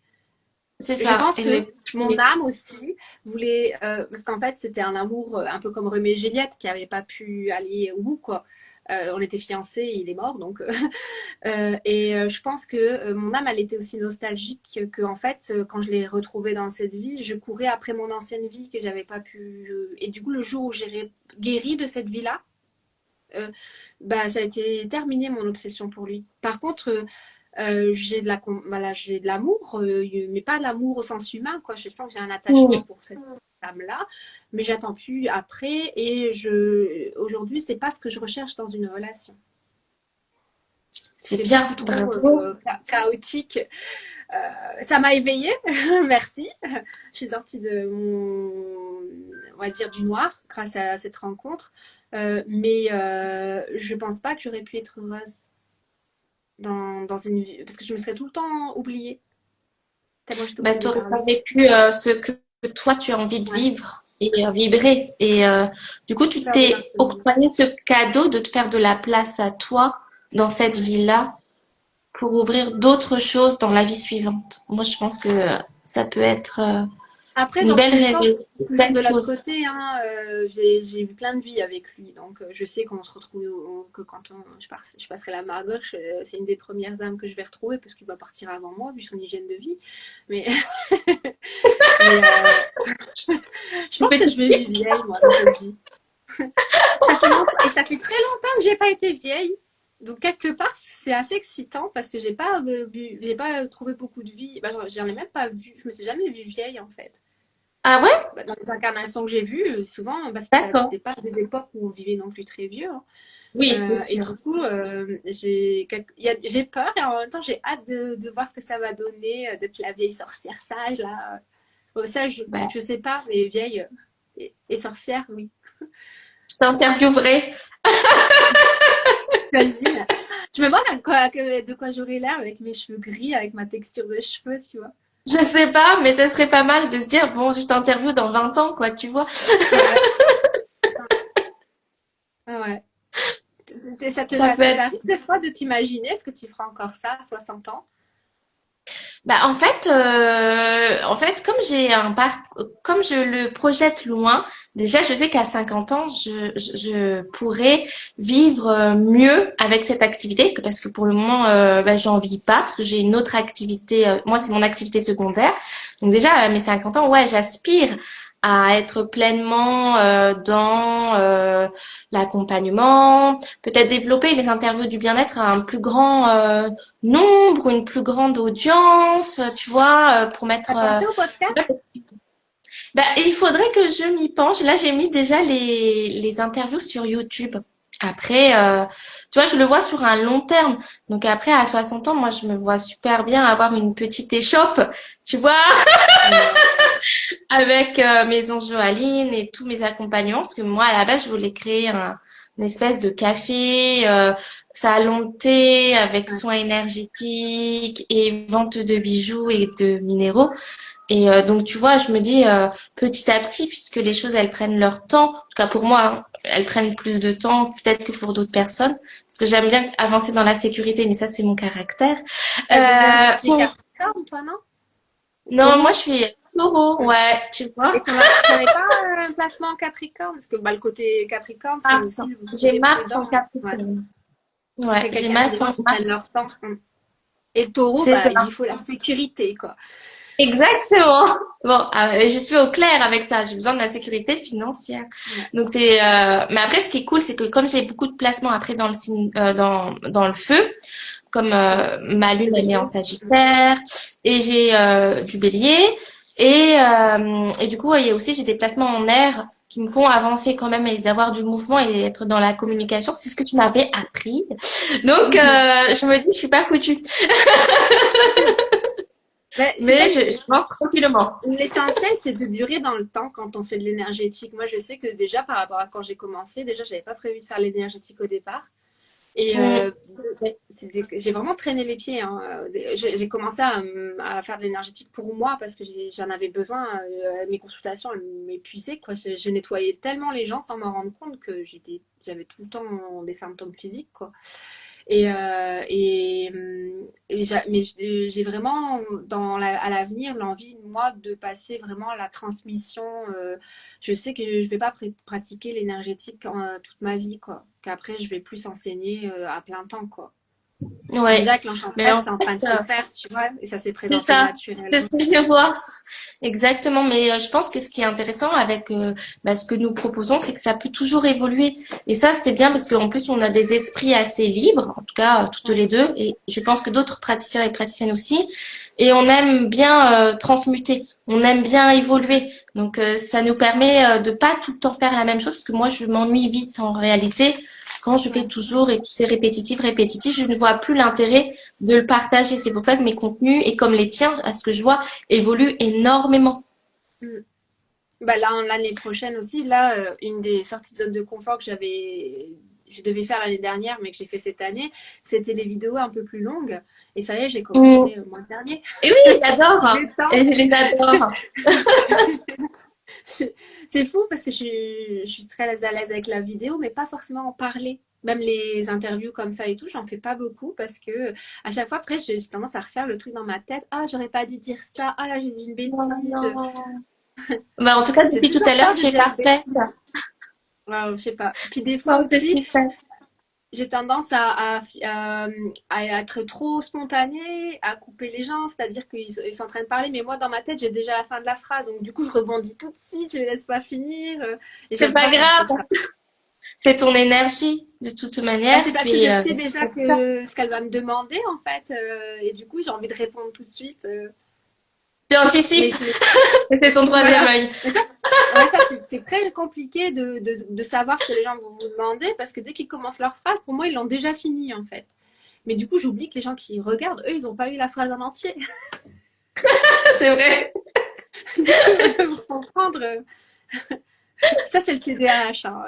c'est Je ça. pense que mon âme aussi voulait, parce qu'en fait, c'était un amour un peu comme Roméo et Juliette qui n'avait pas pu aller au bout, quoi. On était fiancés, il est mort, donc je pense que mon âme, elle était aussi nostalgique que en fait, quand je l'ai retrouvée dans cette vie, je courais après mon ancienne vie que j'avais pas pu. Et du coup, le jour où j'ai guéri de cette vie-là, euh, bah ça a été terminé mon obsession pour lui. Par contre, voilà, j'ai de l'amour, mais pas de l'amour au sens humain, quoi. Je sens que j'ai un attachement Oui, pour cette femme-là, mais j'attends plus après. Aujourd'hui, c'est pas ce que je recherche dans une relation. c'est C'était bien. beaucoup trop Bravo. chaotique. Ça m'a éveillée, merci. Je suis sortie de on va dire, du noir grâce à cette rencontre. Mais je pense pas que j'aurais pu être heureuse dans une vie, parce que je me serais tout le temps oubliée, tellement j'étais Bah, obsédée t'aurais par pas lui. vécu ce que toi tu as envie de Ouais, vivre et vibrer. Et du coup, tu peur de t'es l'inconnu. octroyé ce cadeau de te faire de la place à toi dans cette Ouais. vie-là pour ouvrir d'autres choses dans la vie suivante. Moi, je pense que ça peut être Après, une dans tous belle, les cas, toujours belle de l'autre chose. côté, hein, j'ai eu plein de vies avec lui. Donc, je sais qu'on se retrouve, que quand je passerai la Margoche, c'est une des premières âmes que je vais retrouver parce qu'il va partir avant moi, vu son hygiène de vie. Mais, mais je Une pense que petite je vais fille. vivre vieille, moi, dans cette vie. Ça fait longtemps, et ça fait très longtemps que j'ai pas été vieille. Donc, quelque part, c'est assez excitant parce que j'ai pas trouvé beaucoup de vie. Bah, j'en ai même pas vu. Je me suis jamais vue vieille, en fait. Ah ouais? Bah, dans les incarnations que j'ai vues, souvent, bah, D'accord. c'était pas des époques où on vivait non plus très vieux, hein. Oui, c'est Et sûr. du coup, j'ai peur et en même temps, j'ai hâte de voir ce que ça va donner, d'être la vieille sorcière sage, là. Bon, ça, Ben, je sais pas, mais vieille et sorcière, oui. je t'interviewerai. J'imagine. Je me demande de quoi j'aurais l'air avec mes cheveux gris, avec ma texture de cheveux, tu vois. Je sais pas, mais ça serait pas mal de se dire, bon, je t'interviewe dans 20 ans, quoi, tu vois. Ouais, ouais. Ça peut Ça être. t'arrive des fois de t'imaginer, est-ce que tu feras encore ça à 60 ans? Bah, en fait, comme j'ai un comme je le projette loin, déjà, je sais qu'à 50 ans, je pourrais vivre mieux avec cette activité, parce que pour le moment, bah, j'en vis pas, parce que j'ai une autre activité. Moi, c'est mon activité secondaire. Donc déjà, à mes 50 ans, ouais, j'aspire à être pleinement dans l'accompagnement, peut-être développer les interviews du bien-être à un plus grand nombre, une plus grande audience, tu vois, pour T'as mettre. pensé au podcast? Bah, il faudrait que je m'y penche. Là, j'ai mis déjà les interviews sur YouTube. Après, tu vois, je le vois sur un long terme. Donc après, à 60 ans, moi, je me vois super bien avoir une petite échoppe, tu vois, Ouais. avec mes Aline et tous mes accompagnants. Parce que moi, à la base, je voulais créer une espèce de café, salon de thé avec Ouais. soins énergétiques et vente de bijoux et de minéraux. Et donc, tu vois, je me dis petit à petit, puisque les choses, elles prennent leur temps, en tout cas pour moi, hein, elles prennent plus de temps peut-être que pour d'autres personnes, parce que j'aime bien avancer dans la sécurité, mais ça, c'est mon caractère. T'as des énergies Bon, Capricorne, toi, non? non, moi, je Taureau. suis taureau, Ouais. ouais, tu vois. Et t'avais pas un placement en Capricorne? Parce que bah, le côté Capricorne, c'est Mars. aussi le J'ai côté Mars prudent, en hein. Ouais. Capricorne. Ouais, Après, j'ai quelqu'un, c'est des Mars gens en qui prennent Mars. leur temps. Et le taureau, C'est bah, ça. il lui faut la sécurité, quoi. Exactement. Bon, je suis au clair avec ça. J'ai besoin de la sécurité financière. Ouais. Donc c'est. Mais après, ce qui est cool, c'est que comme j'ai beaucoup de placements après dans le signe, dans le feu, comme Ouais. ma Le lune elle est en bélier. Sagittaire et j'ai du Bélier et du coup, il y a aussi j'ai des placements en air qui me font avancer quand même et d'avoir du mouvement et être dans la communication. C'est ce que tu m'avais appris. Donc je me dis, je suis pas foutue, Mais c'est mais pas je mange tranquillement. l'essentiel, c'est de durer dans le temps quand on fait de l'énergétique. Moi, je sais que déjà, par rapport à quand j'ai commencé, déjà, j'avais pas prévu de faire l'énergétique au départ. Et Mm. j'ai vraiment traîné les pieds, hein. J'ai commencé à faire de l'énergétique pour moi parce que j'en avais besoin. Mes consultations, elles m'épuisaient, quoi. Je nettoyais tellement les gens sans m'en rendre compte que j'avais tout le temps des symptômes physiques, quoi. Mais j'ai vraiment à l'avenir l'envie, moi, de passer vraiment à la transmission. Je sais que je vais pas pratiquer l'énergétique toute ma vie, quoi. Qu'après, je vais plus enseigner à plein temps, quoi. Ouais. Déjà que Mais l'enchantresse, en c'est en fait, train de se faire, tu vois, et ça s'est c'est présenté ça. C'est ce naturellement. que je vois. Exactement, mais je pense que ce qui est intéressant avec ce que nous proposons, c'est que ça peut toujours évoluer. Et ça, c'est bien parce qu'en plus, on a des esprits assez libres, en tout cas, toutes Ouais. les deux, et je pense que d'autres praticiens et praticiennes aussi. Et on aime bien transmuter, on aime bien évoluer. Donc, ça nous permet de pas tout le temps faire la même chose, parce que moi, je m'ennuie vite en réalité. Quand je fais Ouais. toujours et tout c'est répétitif, je ne vois plus l'intérêt de le partager. C'est pour ça que mes contenus, et comme les tiens, à ce que je vois, évolue énormément. Mm. Bah là, l'année prochaine aussi, là, une des sorties de zone de confort que je devais faire l'année dernière, mais que j'ai fait cette année, c'était les vidéos un peu plus longues. Et ça y est, j'ai Mm. commencé le mois dernier. Et oui, J'ai j'adore. eu le temps. Et je les adore. C'est fou parce que je suis très à l'aise avec la vidéo, mais pas forcément en parler. Même les interviews comme ça et tout, j'en fais pas beaucoup parce que à chaque fois, après, j'ai tendance à refaire le truc dans ma tête. Ah, j'aurais pas dû dire ça. Ah, là, j'ai dit une Non, bêtise. non. Bah, en tout cas, J'ai depuis tout toujours à l'heure, peur tu de es dire une parfaite. bêtise. Waouh, je sais pas. Puis des fois Non, c'est aussi, super. j'ai tendance à être trop spontanée, à couper les gens, c'est-à-dire ils sont en train de parler, mais moi dans ma tête j'ai déjà la fin de la phrase, donc du coup je rebondis tout de suite, je les laisse pas finir, et C'est j'aime pas pas quand c'est grave. ça. C'est ton énergie, de toute Bah, manière. c'est parce que Puis, je sais déjà c'est ça. que ce qu'elle va me demander en fait, et du coup j'ai envie de répondre tout de suite, Tu anticipes. mais je me C'est ton troisième voilà. œil. Mais ça, ouais, ça c'est très compliqué de savoir ce que les gens vont vous demander parce que dès qu'ils commencent leur phrase, pour moi ils l'ont déjà fini en fait. Mais du coup, j'oublie que les gens qui regardent, eux, ils n'ont pas eu la phrase en entier. C'est vrai. Du coup, pour comprendre, ça, c'est le TDAH. Hein.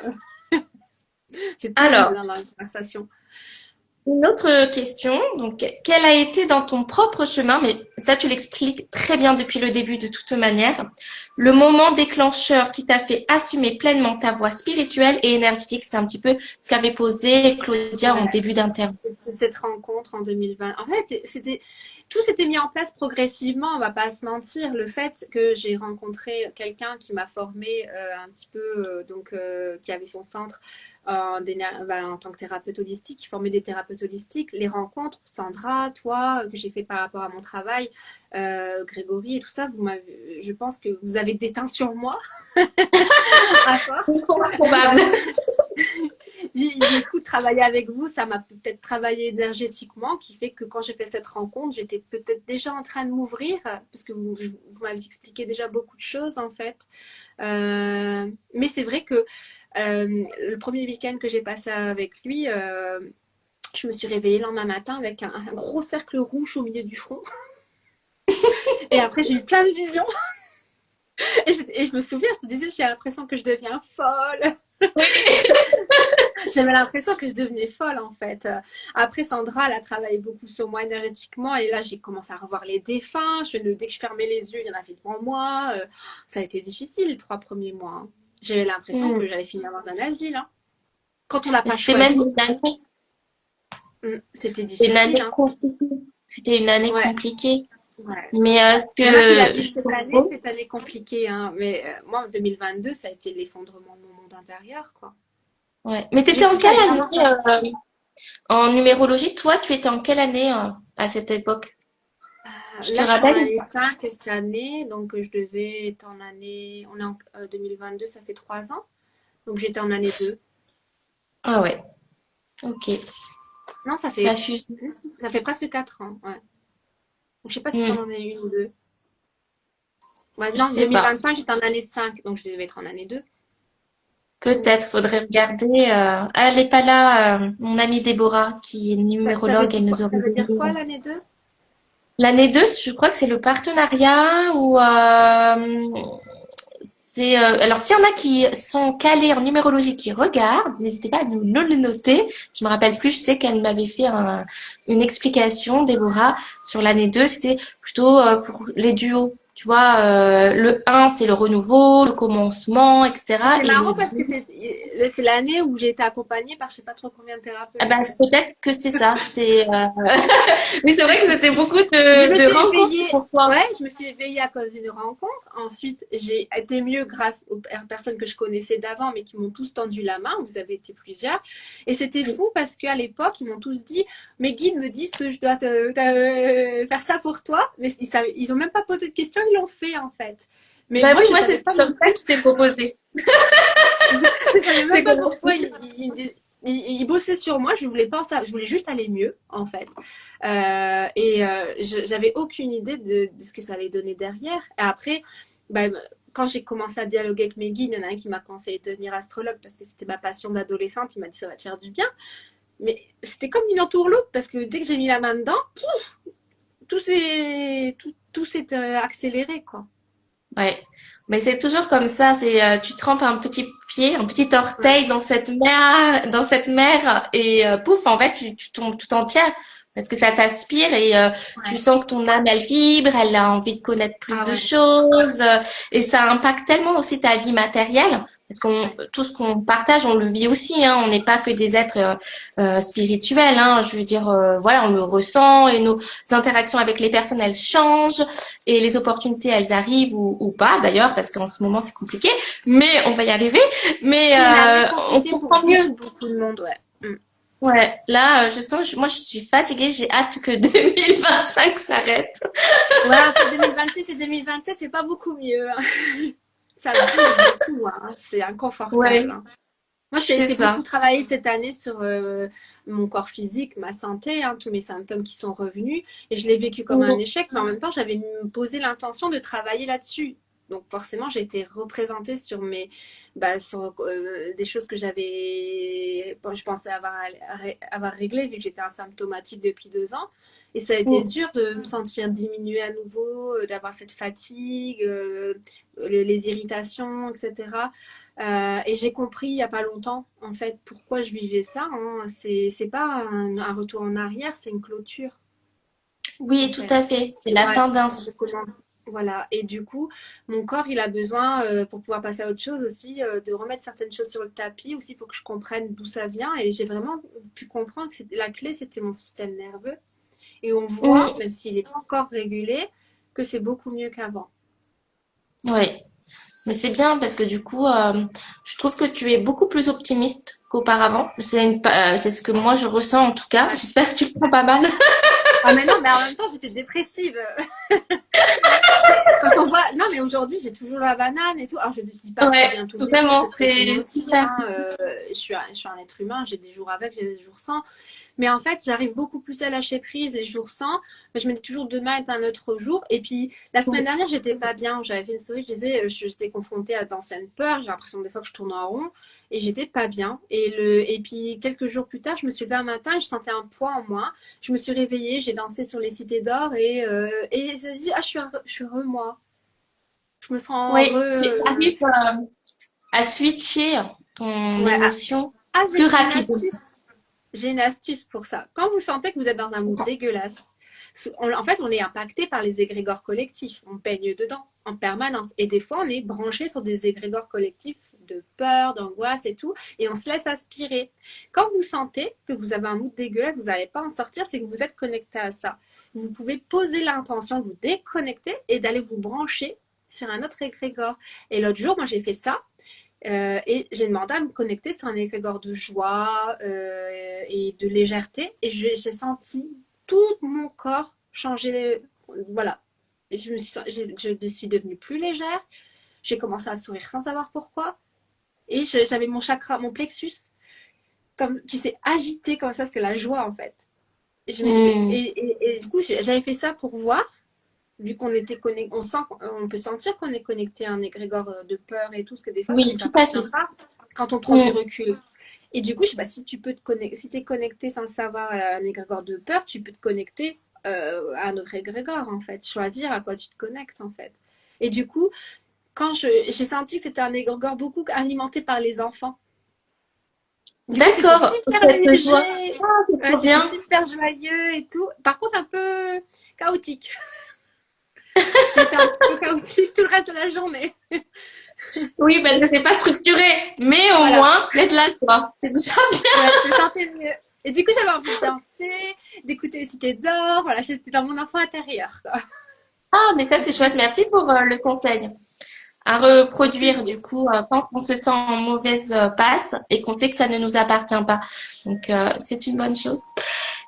C'est Alors, terrible hein, dans la conversation. une autre question. Donc, quel a été dans ton propre chemin, mais ça, tu l'expliques très bien depuis le début de toute manière, le moment déclencheur qui t'a fait assumer pleinement ta voie spirituelle et énergétique? C'est un petit peu ce qu'avait posé Claudia en Ouais, début d'interview. cette rencontre en 2020. En fait, tout s'était mis en place progressivement, on va pas se mentir. Le fait que j'ai rencontré quelqu'un qui m'a formé un petit peu, qui avait son centre en tant que thérapeute holistique, qui formait des thérapeutes holistiques, les rencontres, Sandra, toi, que j'ai fait par rapport à mon travail, Grégory et tout ça, je pense que vous avez déteint sur moi à force. Probable. Du coup, travailler avec vous, ça m'a peut-être travaillé énergétiquement, qui fait que quand j'ai fait cette rencontre, j'étais peut-être déjà en train de m'ouvrir, parce que vous m'avez expliqué déjà beaucoup de choses en fait. Mais c'est vrai que le premier week-end que j'ai passé avec lui, je me suis réveillée le lendemain matin avec un gros cercle rouge au milieu du front. Et après, j'ai eu plein de visions. Et je me souviens, je te disais, j'ai l'impression que je deviens folle. J'avais l'impression que je devenais folle en fait. Après, Sandra, elle a travaillé beaucoup sur moi énergétiquement et là, j'ai commencé à revoir les défunts. Dès que je fermais les yeux, il y en avait devant moi. Ça a été difficile les 3 premiers mois. Hein. J'avais l'impression Hmm. que j'allais finir dans un asile. Hein. Quand on l'a Mais pas c'était même choisi, une année, c'était c'était une difficile. année Hein. compliquée. C'était une année Ouais, compliquée. ouais. Mais ce Il y en a qui la que vivent je trouve, cette année compliquée. Hein. Mais moi, en 2022, ça a été l'effondrement de mon monde intérieur. Quoi. ouais. Mais t'étais J'ai en cru que quelle j'allais année vraiment ça. en numérologie? Toi, tu étais en quelle année à cette époque? Je te Là, je suis en rappelle? année 5 cette année, donc je devais être en année. On est en 2022, ça fait 3 ans. Donc j'étais en année 2. Ah ouais, ok. Non, La fusion. ça fait presque 4 ans. Ouais. Donc je sais pas si tu Hmm, en as une ou deux. Ouais, je non, sais pas. 2025, j'étais en année 5, donc je devais être en année 2. Peut-être faudrait regarder. Ah, elle n'est pas là, mon amie Déborah, qui est Ça numérologue, elle nous ça aurait veut dire dit. quoi l'année 2? L'année 2, je crois que c'est le partenariat ou c'est alors s'il y en a qui sont calés en numérologie qui regardent, n'hésitez pas à nous le noter. Je me rappelle plus, je sais qu'elle m'avait fait une explication, Déborah, sur l'année 2. C'était plutôt pour les duos. Tu vois, le un c'est le renouveau, le commencement, etc. C'est Et marrant le parce que 2, c'est l'année où j'ai été accompagnée par je sais pas trop combien de ah thérapeutes en ben, fait. peut-être que c'est ça. C'est oui, c'est vrai que c'était beaucoup Je me de suis rencontres éveillée, pour toi. ouais, je me suis éveillée à cause d'une rencontre. Ensuite, j'ai été mieux grâce aux personnes que je connaissais d'avant, mais qui m'ont tous tendu la main. Vous avez été plusieurs. Et c'était fou parce qu'à l'époque, ils m'ont tous dit, mes guides me disent que je dois faire ça pour toi. Mais ils ont même pas posé de questions, ils l'ont fait en fait. Mais Bah moi, oui, je moi savais c'est pas comme non ça que plus. je t'ai proposé. Je savais même C'est pas comment pourquoi il bossait sur moi. Je voulais pas en savoir. Je voulais juste aller mieux, en fait. J'avais aucune idée de ce que ça allait donner derrière. Et après, bah, quand j'ai commencé à dialoguer avec mes guides, il y en a un qui m'a conseillé de devenir astrologue parce que c'était ma passion d'adolescente. Il m'a dit ça va te faire du bien. Mais c'était comme une entourloupe parce que dès que j'ai mis la main dedans, tout s'est accéléré, quoi. Ouais. Mais c'est toujours comme ça, tu trempes un petit pied, un petit Ouais, orteil dans cette mer et pouf, en fait, tu tombes tout entière parce que ça t'aspire et tu ouais. sens que ton âme, elle vibre, elle a envie de connaître plus Ah de ouais, choses et ça impacte tellement aussi ta vie matérielle parce qu'on ouais. tout ce qu'on partage, on le vit aussi, hein, on n'est pas que des êtres spirituels, hein, je veux dire, voilà, on le ressent et nos interactions avec les personnes, elles changent. Et les opportunités, elles arrivent ou pas d'ailleurs, parce qu'en ce moment c'est compliqué, mais on va y arriver. Mais Oui, mais un peu on compliqué pour comprend mieux. beaucoup de monde, ouais. Mm. Ouais, là, je sens, moi je suis fatiguée, j'ai hâte que 2025 s'arrête. Ouais, entre 2026 et 2027, c'est pas beaucoup mieux, hein. Ça bouge beaucoup, hein. C'est inconfortable, Ouais, hein. Moi, j'ai c'est été beaucoup ça. travailler cette année sur mon corps physique, ma santé, hein, tous mes symptômes qui sont revenus. Et je l'ai vécu comme un Mm. échec, mais en même temps, j'avais posé l'intention de travailler là-dessus. Donc forcément, j'ai été représentée sur sur des choses que j'avais, bon, je pensais avoir réglé vu que j'étais asymptomatique depuis 2 ans. Et ça a été Mm. dur de me sentir diminuée à nouveau, d'avoir cette fatigue, les irritations, etc. Et j'ai compris il y a pas longtemps, en fait, pourquoi je vivais ça, hein. C'est pas un retour en arrière, c'est une clôture, Oui, en tout fait. à fait. C'est la Ouais, fin d'un je cycle. commence. Voilà. Et du coup, mon corps, il a besoin, pour pouvoir passer à autre chose aussi, de remettre certaines choses sur le tapis aussi pour que je comprenne d'où ça vient. Et j'ai vraiment pu comprendre que la clé, c'était mon système nerveux. Et on voit, Mm. même s'il n'est pas encore régulé, que c'est beaucoup mieux qu'avant. Ouais. Mais c'est bien parce que du coup, je trouve que tu es beaucoup plus optimiste qu'auparavant. C'est ce que moi je ressens en tout cas. Ouais. J'espère que tu le prends pas mal. Ah mais non, mais en même temps, j'étais dépressive. Quand on voit, non, mais aujourd'hui, j'ai toujours la banane et tout. Alors, je ne dis pas que c'est Ouais, bien tous les jours, ce vraiment, serait une c'est maudit, super. hein. Je suis un être humain, j'ai des jours avec, j'ai des jours sans. Mais en fait, j'arrive beaucoup plus à lâcher prise les jours sans. Mais je me dis toujours demain est un autre jour. Et puis, la semaine dernière, j'étais pas bien. J'avais fait une story, je disais, j'étais confrontée à d'anciennes peurs. J'ai l'impression des fois que je tourne en rond. Et j'étais pas bien. Et puis, quelques jours plus tard, je me suis levée un matin et je sentais un poids en moi. Je me suis réveillée, j'ai dansé sur les cités d'or et j'ai dit, ah, je suis heureux, moi. Je me sens Oui, tu re... arrives à switcher ton Ouais. Ah, émotion ah, plus j'ai une rapidement. astuce. J'ai une astuce pour ça. Quand vous sentez que vous êtes dans un mood dégueulasse, en fait, on est impacté par les égrégores collectifs. On baigne dedans en permanence. Et des fois, on est branché sur des égrégores collectifs de peur, d'angoisse et tout. Et on se laisse aspirer. Quand vous sentez que vous avez un mood dégueulasse, que vous n'arrivez pas à en sortir, c'est que vous êtes connecté à ça. Vous pouvez poser l'intention de vous déconnecter et d'aller vous brancher sur un autre égrégore. Et l'autre jour, moi, j'ai fait ça. Et j'ai demandé à me connecter sur un égrégore de joie et de légèreté. Et j'ai senti tout mon corps changer. Voilà. Et je suis devenue plus légère. J'ai commencé à sourire sans savoir pourquoi. Et j'avais mon chakra, mon plexus, qui s'est agité comme ça, parce que la joie, en fait. Hmm. Et du coup, j'avais fait ça pour voir, vu qu'on était connecté, on peut sentir qu'on est connecté à un égrégore de peur et tout, ce que des fois ça Oui, nous tout à appartient fait. pas quand on prend du Hmm. recul. Et du coup, je sais pas si tu peux te connecter, si tu es connecté sans le savoir à un égrégore de peur, tu peux te connecter à un autre égrégore en fait, choisir à quoi tu te connectes en fait. Et du coup, quand j'ai senti que c'était un égrégore beaucoup alimenté par les enfants. Du coup, c'était D'accord, super cette joie. léger, Ah, c'est ouais, trop c'était bien. super joyeux et tout. Par contre, un peu chaotique. J'ai été un petit peu chaotique tout le reste de la journée. Oui, parce que c'est pas structuré, mais au Voilà. moins, d'être là, quoi. C'est déjà bien. Ouais, je me sentais mieux. Et du coup, j'avais envie de danser, d'écouter les cités d'or. Voilà, j'étais dans mon enfant intérieur, quoi. Ah, mais ça, Et c'est c'était chouette. Merci pour le conseil. À avec reproduire, plaisir. du coup, quand on se sent en mauvaise passe et qu'on sait que ça ne nous appartient pas. Donc, c'est une bonne chose.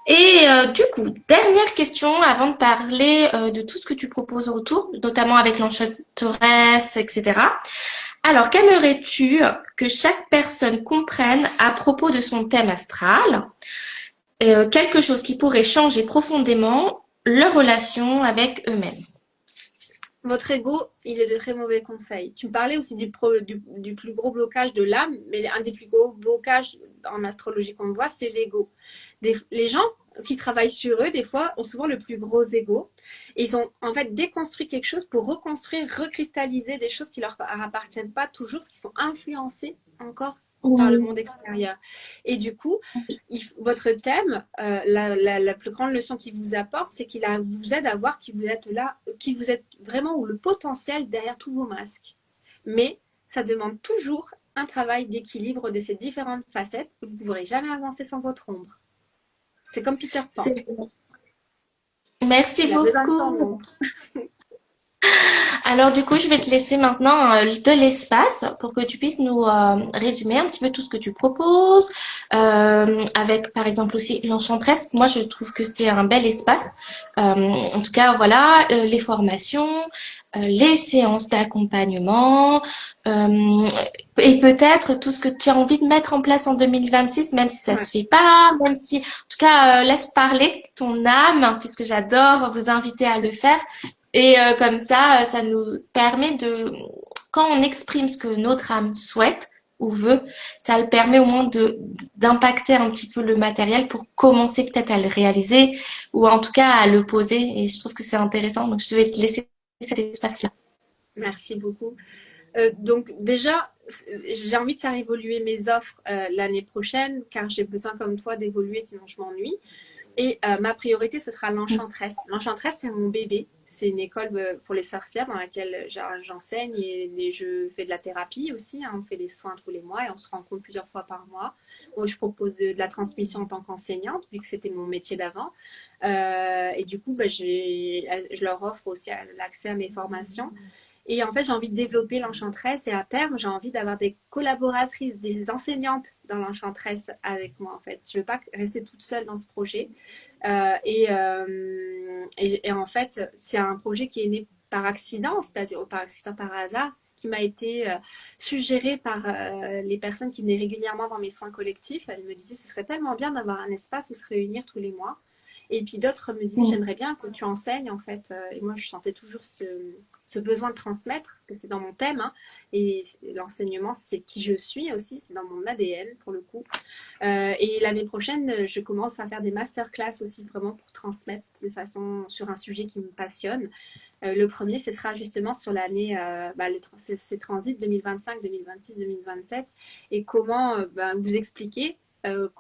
Et du coup, dernière question avant de parler de tout ce que tu proposes autour, notamment avec l'enchanteresse, etc. Alors, qu'aimerais-tu que chaque personne comprenne à propos de son thème astral? Quelque chose qui pourrait changer profondément leur relation avec eux-mêmes. Votre ego, il est de très mauvais conseils. Tu me parlais aussi du plus gros blocage de l'âme, mais un des plus gros blocages en astrologie qu'on voit, c'est l'ego. Les gens qui travaillent sur eux, des fois, ont souvent le plus gros ego. Et ils ont en fait déconstruit quelque chose pour reconstruire, recristalliser des choses qui leur appartiennent pas toujours, parce qu'ils sont influencés encore par le Oui. monde extérieur. Et du coup, votre thème, la plus grande leçon qu'il vous apporte, c'est qu'il vous aide à voir qui vous êtes là, qui vous êtes vraiment, ou le potentiel derrière tous vos masques. Mais ça demande toujours un travail d'équilibre de ces différentes facettes. Vous ne pourrez jamais avancer sans votre ombre. C'est comme Peter Pan. C'est vrai. Merci Il a besoin de son beaucoup. ombre. Alors du coup, je vais te laisser maintenant de l'espace pour que tu puisses nous résumer un petit peu tout ce que tu proposes, avec par exemple aussi l'Enchantresse. Moi, je trouve que c'est un bel espace. En tout cas, voilà, les formations, les séances d'accompagnement, euh, et peut-être tout ce que tu as envie de mettre en place en 2026, même si ça Ouais. se fait pas, même si, en tout cas, laisse parler ton âme, puisque j'adore vous inviter à le faire. Et comme ça nous permet de, quand on exprime ce que notre âme souhaite ou veut, ça le permet au moins de d'impacter un petit peu le matériel pour commencer peut-être à le réaliser ou en tout cas à le poser. Et je trouve que c'est intéressant. Donc je vais te laisser cet espace-là. Merci beaucoup. Donc déjà, j'ai envie de faire évoluer mes offres l'année prochaine, car j'ai besoin comme toi d'évoluer, sinon je m'ennuie. Et ma priorité, ce sera l'Enchantresse. L'Enchantresse, c'est mon bébé. C'est une école pour les sorcières dans laquelle j'enseigne et je fais de la thérapie aussi, hein. On fait des soins tous les mois et on se rencontre plusieurs fois par mois. Moi, je propose de la transmission en tant qu'enseignante, vu que c'était mon métier d'avant. Et du coup, bah, je leur offre aussi l'accès à mes formations. Et en fait, j'ai envie de développer l'Enchantresse et à terme, j'ai envie d'avoir des collaboratrices, des enseignantes dans l'Enchantresse avec moi en fait. Je ne veux pas rester toute seule dans ce projet. Et en fait, c'est un projet qui est né par accident, c'est-à-dire par accident, par hasard, qui m'a été suggéré par les personnes qui venaient régulièrement dans mes soins collectifs. Elles me disaient, ce serait tellement bien d'avoir un espace où se réunir tous les mois. Et puis d'autres me disaient, Mm. j'aimerais bien que tu enseignes en fait. Et moi, je sentais toujours ce besoin de transmettre, parce que c'est dans mon thème. Hein, et l'enseignement, c'est qui je suis aussi, c'est dans mon ADN pour le coup. Et l'année prochaine, je commence à faire des masterclass aussi vraiment pour transmettre de façon sur un sujet qui me passionne. Le premier, ce sera justement sur l'année, ces transits 2025, 2026, 2027 et comment vous expliquer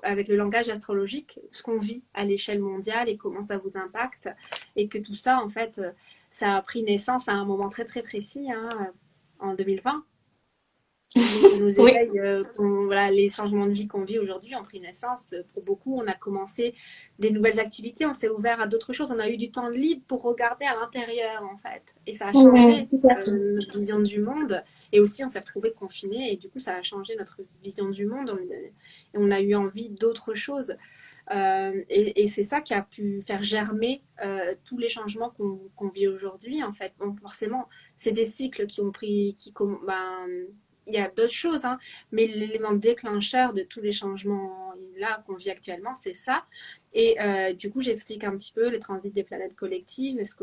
avec le langage astrologique ce qu'on vit à l'échelle mondiale et comment ça vous impacte et que tout ça, en fait, ça a pris naissance à un moment très très précis, hein, en 2020. Nos Oui. éveils, voilà, les changements de vie qu'on vit aujourd'hui ont pris naissance. Pour beaucoup, on a commencé des nouvelles activités, on s'est ouvert à d'autres choses, on a eu du temps libre pour regarder à l'intérieur, en fait. Et ça a Mm, changé tout à fait. notre vision du monde. Et aussi, on s'est retrouvés confinés et du coup, ça a changé notre vision du monde. Et on a eu envie d'autres choses. Et c'est ça qui a pu faire germer tous les changements qu'on vit aujourd'hui, en fait. Bon, forcément, c'est des cycles qui ont pris, il y a d'autres choses, hein, mais l'élément déclencheur de tous les changements là qu'on vit actuellement, c'est ça. Et du coup, j'explique un petit peu les transits des planètes collectives, ce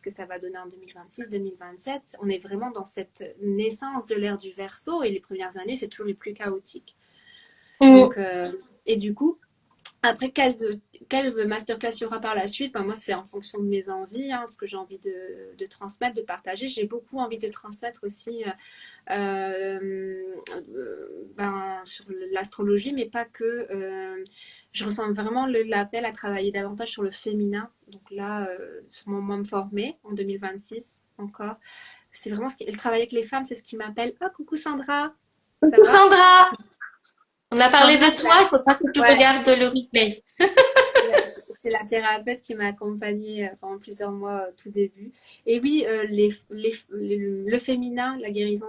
que ça va donner en 2026, 2027. On est vraiment dans cette naissance de l'ère du Verseau et les premières années, c'est toujours les plus chaotiques. Mm. Donc, et du coup, après, quelle masterclass il y aura par la suite? Ben, moi, c'est en fonction de mes envies, hein, ce que j'ai envie de transmettre, de partager. J'ai beaucoup envie de transmettre aussi sur l'astrologie, mais pas que. Je ressens vraiment l'appel à travailler davantage sur le féminin. Donc là, sûrement moi me former en 2026 encore. C'est vraiment le travail avec les femmes, c'est ce qui m'appelle. Oh, coucou Sandra, ça Coucou va? Sandra, on a parlé Sandra, de toi, il faut pas que tu ouais, regardes le replay. c'est la thérapeute qui m'a accompagnée pendant plusieurs mois au tout début. Et oui, le féminin, la guérison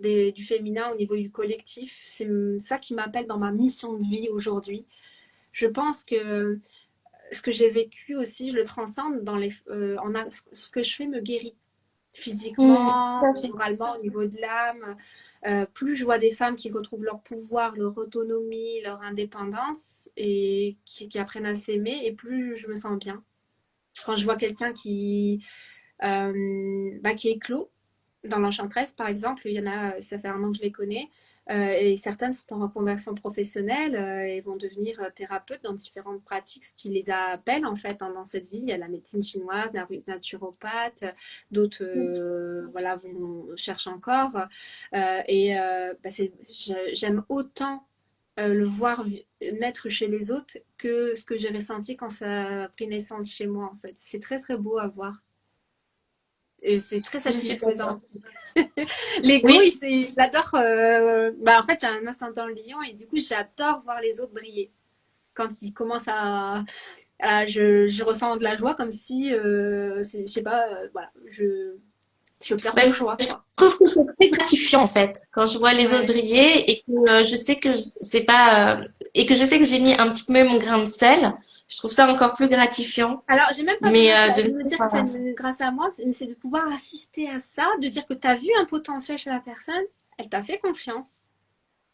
du féminin au niveau du collectif, c'est ça qui m'appelle dans ma mission de vie aujourd'hui. Je pense que ce que j'ai vécu aussi, je le transcende ce que je fais me guérit Mm, physiquement, tout à fait. moralement, au niveau de l'âme. Plus je vois des femmes qui retrouvent leur pouvoir, leur autonomie, leur indépendance et qui apprennent à s'aimer, et plus je me sens bien. Quand je vois quelqu'un qui éclot dans l'Enchantresse, par exemple, il y en a, ça fait un an que je les connais. Et certaines sont en reconversion professionnelle et vont devenir thérapeutes dans différentes pratiques, ce qui les appelle en fait, hein, dans cette vie. Il y a la médecine chinoise, la naturopathe, d'autres voilà, cherchent encore. J'aime autant le voir naître chez les autres que ce que j'ai ressenti quand ça a pris naissance chez moi en fait. C'est très très beau à voir. Et c'est très Je suis satisfaisant. d'accord. L'ego, Oui, il adore. En fait, j'ai un ascendant lion et du coup, j'adore voir les autres briller. Quand ils commencent je ressens de la joie comme si, je sais pas, voilà, je pleure bah, de joie, je quoi. trouve que c'est très gratifiant en fait quand je vois les autres Ouais. briller et que je sais que c'est pas et que je sais que j'ai mis un petit peu mon grain de sel. Je trouve ça encore plus gratifiant. Alors, j'ai même pas Mais besoin de de me me dire que c'est dire, grâce à moi, mais c'est de pouvoir assister à ça, de dire que tu as vu un potentiel chez la personne, elle t'a fait confiance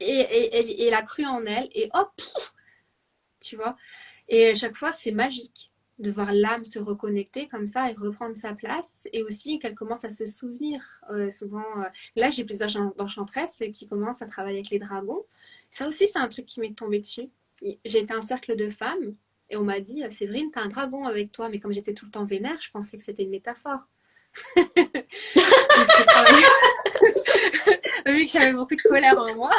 et elle a cru en elle et hop, tu vois. Et à chaque fois, c'est magique de voir l'âme se reconnecter comme ça et reprendre sa place. Et aussi qu'elle commence à se souvenir. Souvent, là, j'ai plus d'enchanteresse qui commence à travailler avec les dragons. Ça aussi, c'est un truc qui m'est tombé dessus. J'ai été à un cercle de femmes et on m'a dit, Séverine, t'as un dragon avec toi. Mais comme j'étais tout le temps vénère, je pensais que c'était une métaphore. Donc, j'ai travaillé, vu que j'avais beaucoup de colère en moi.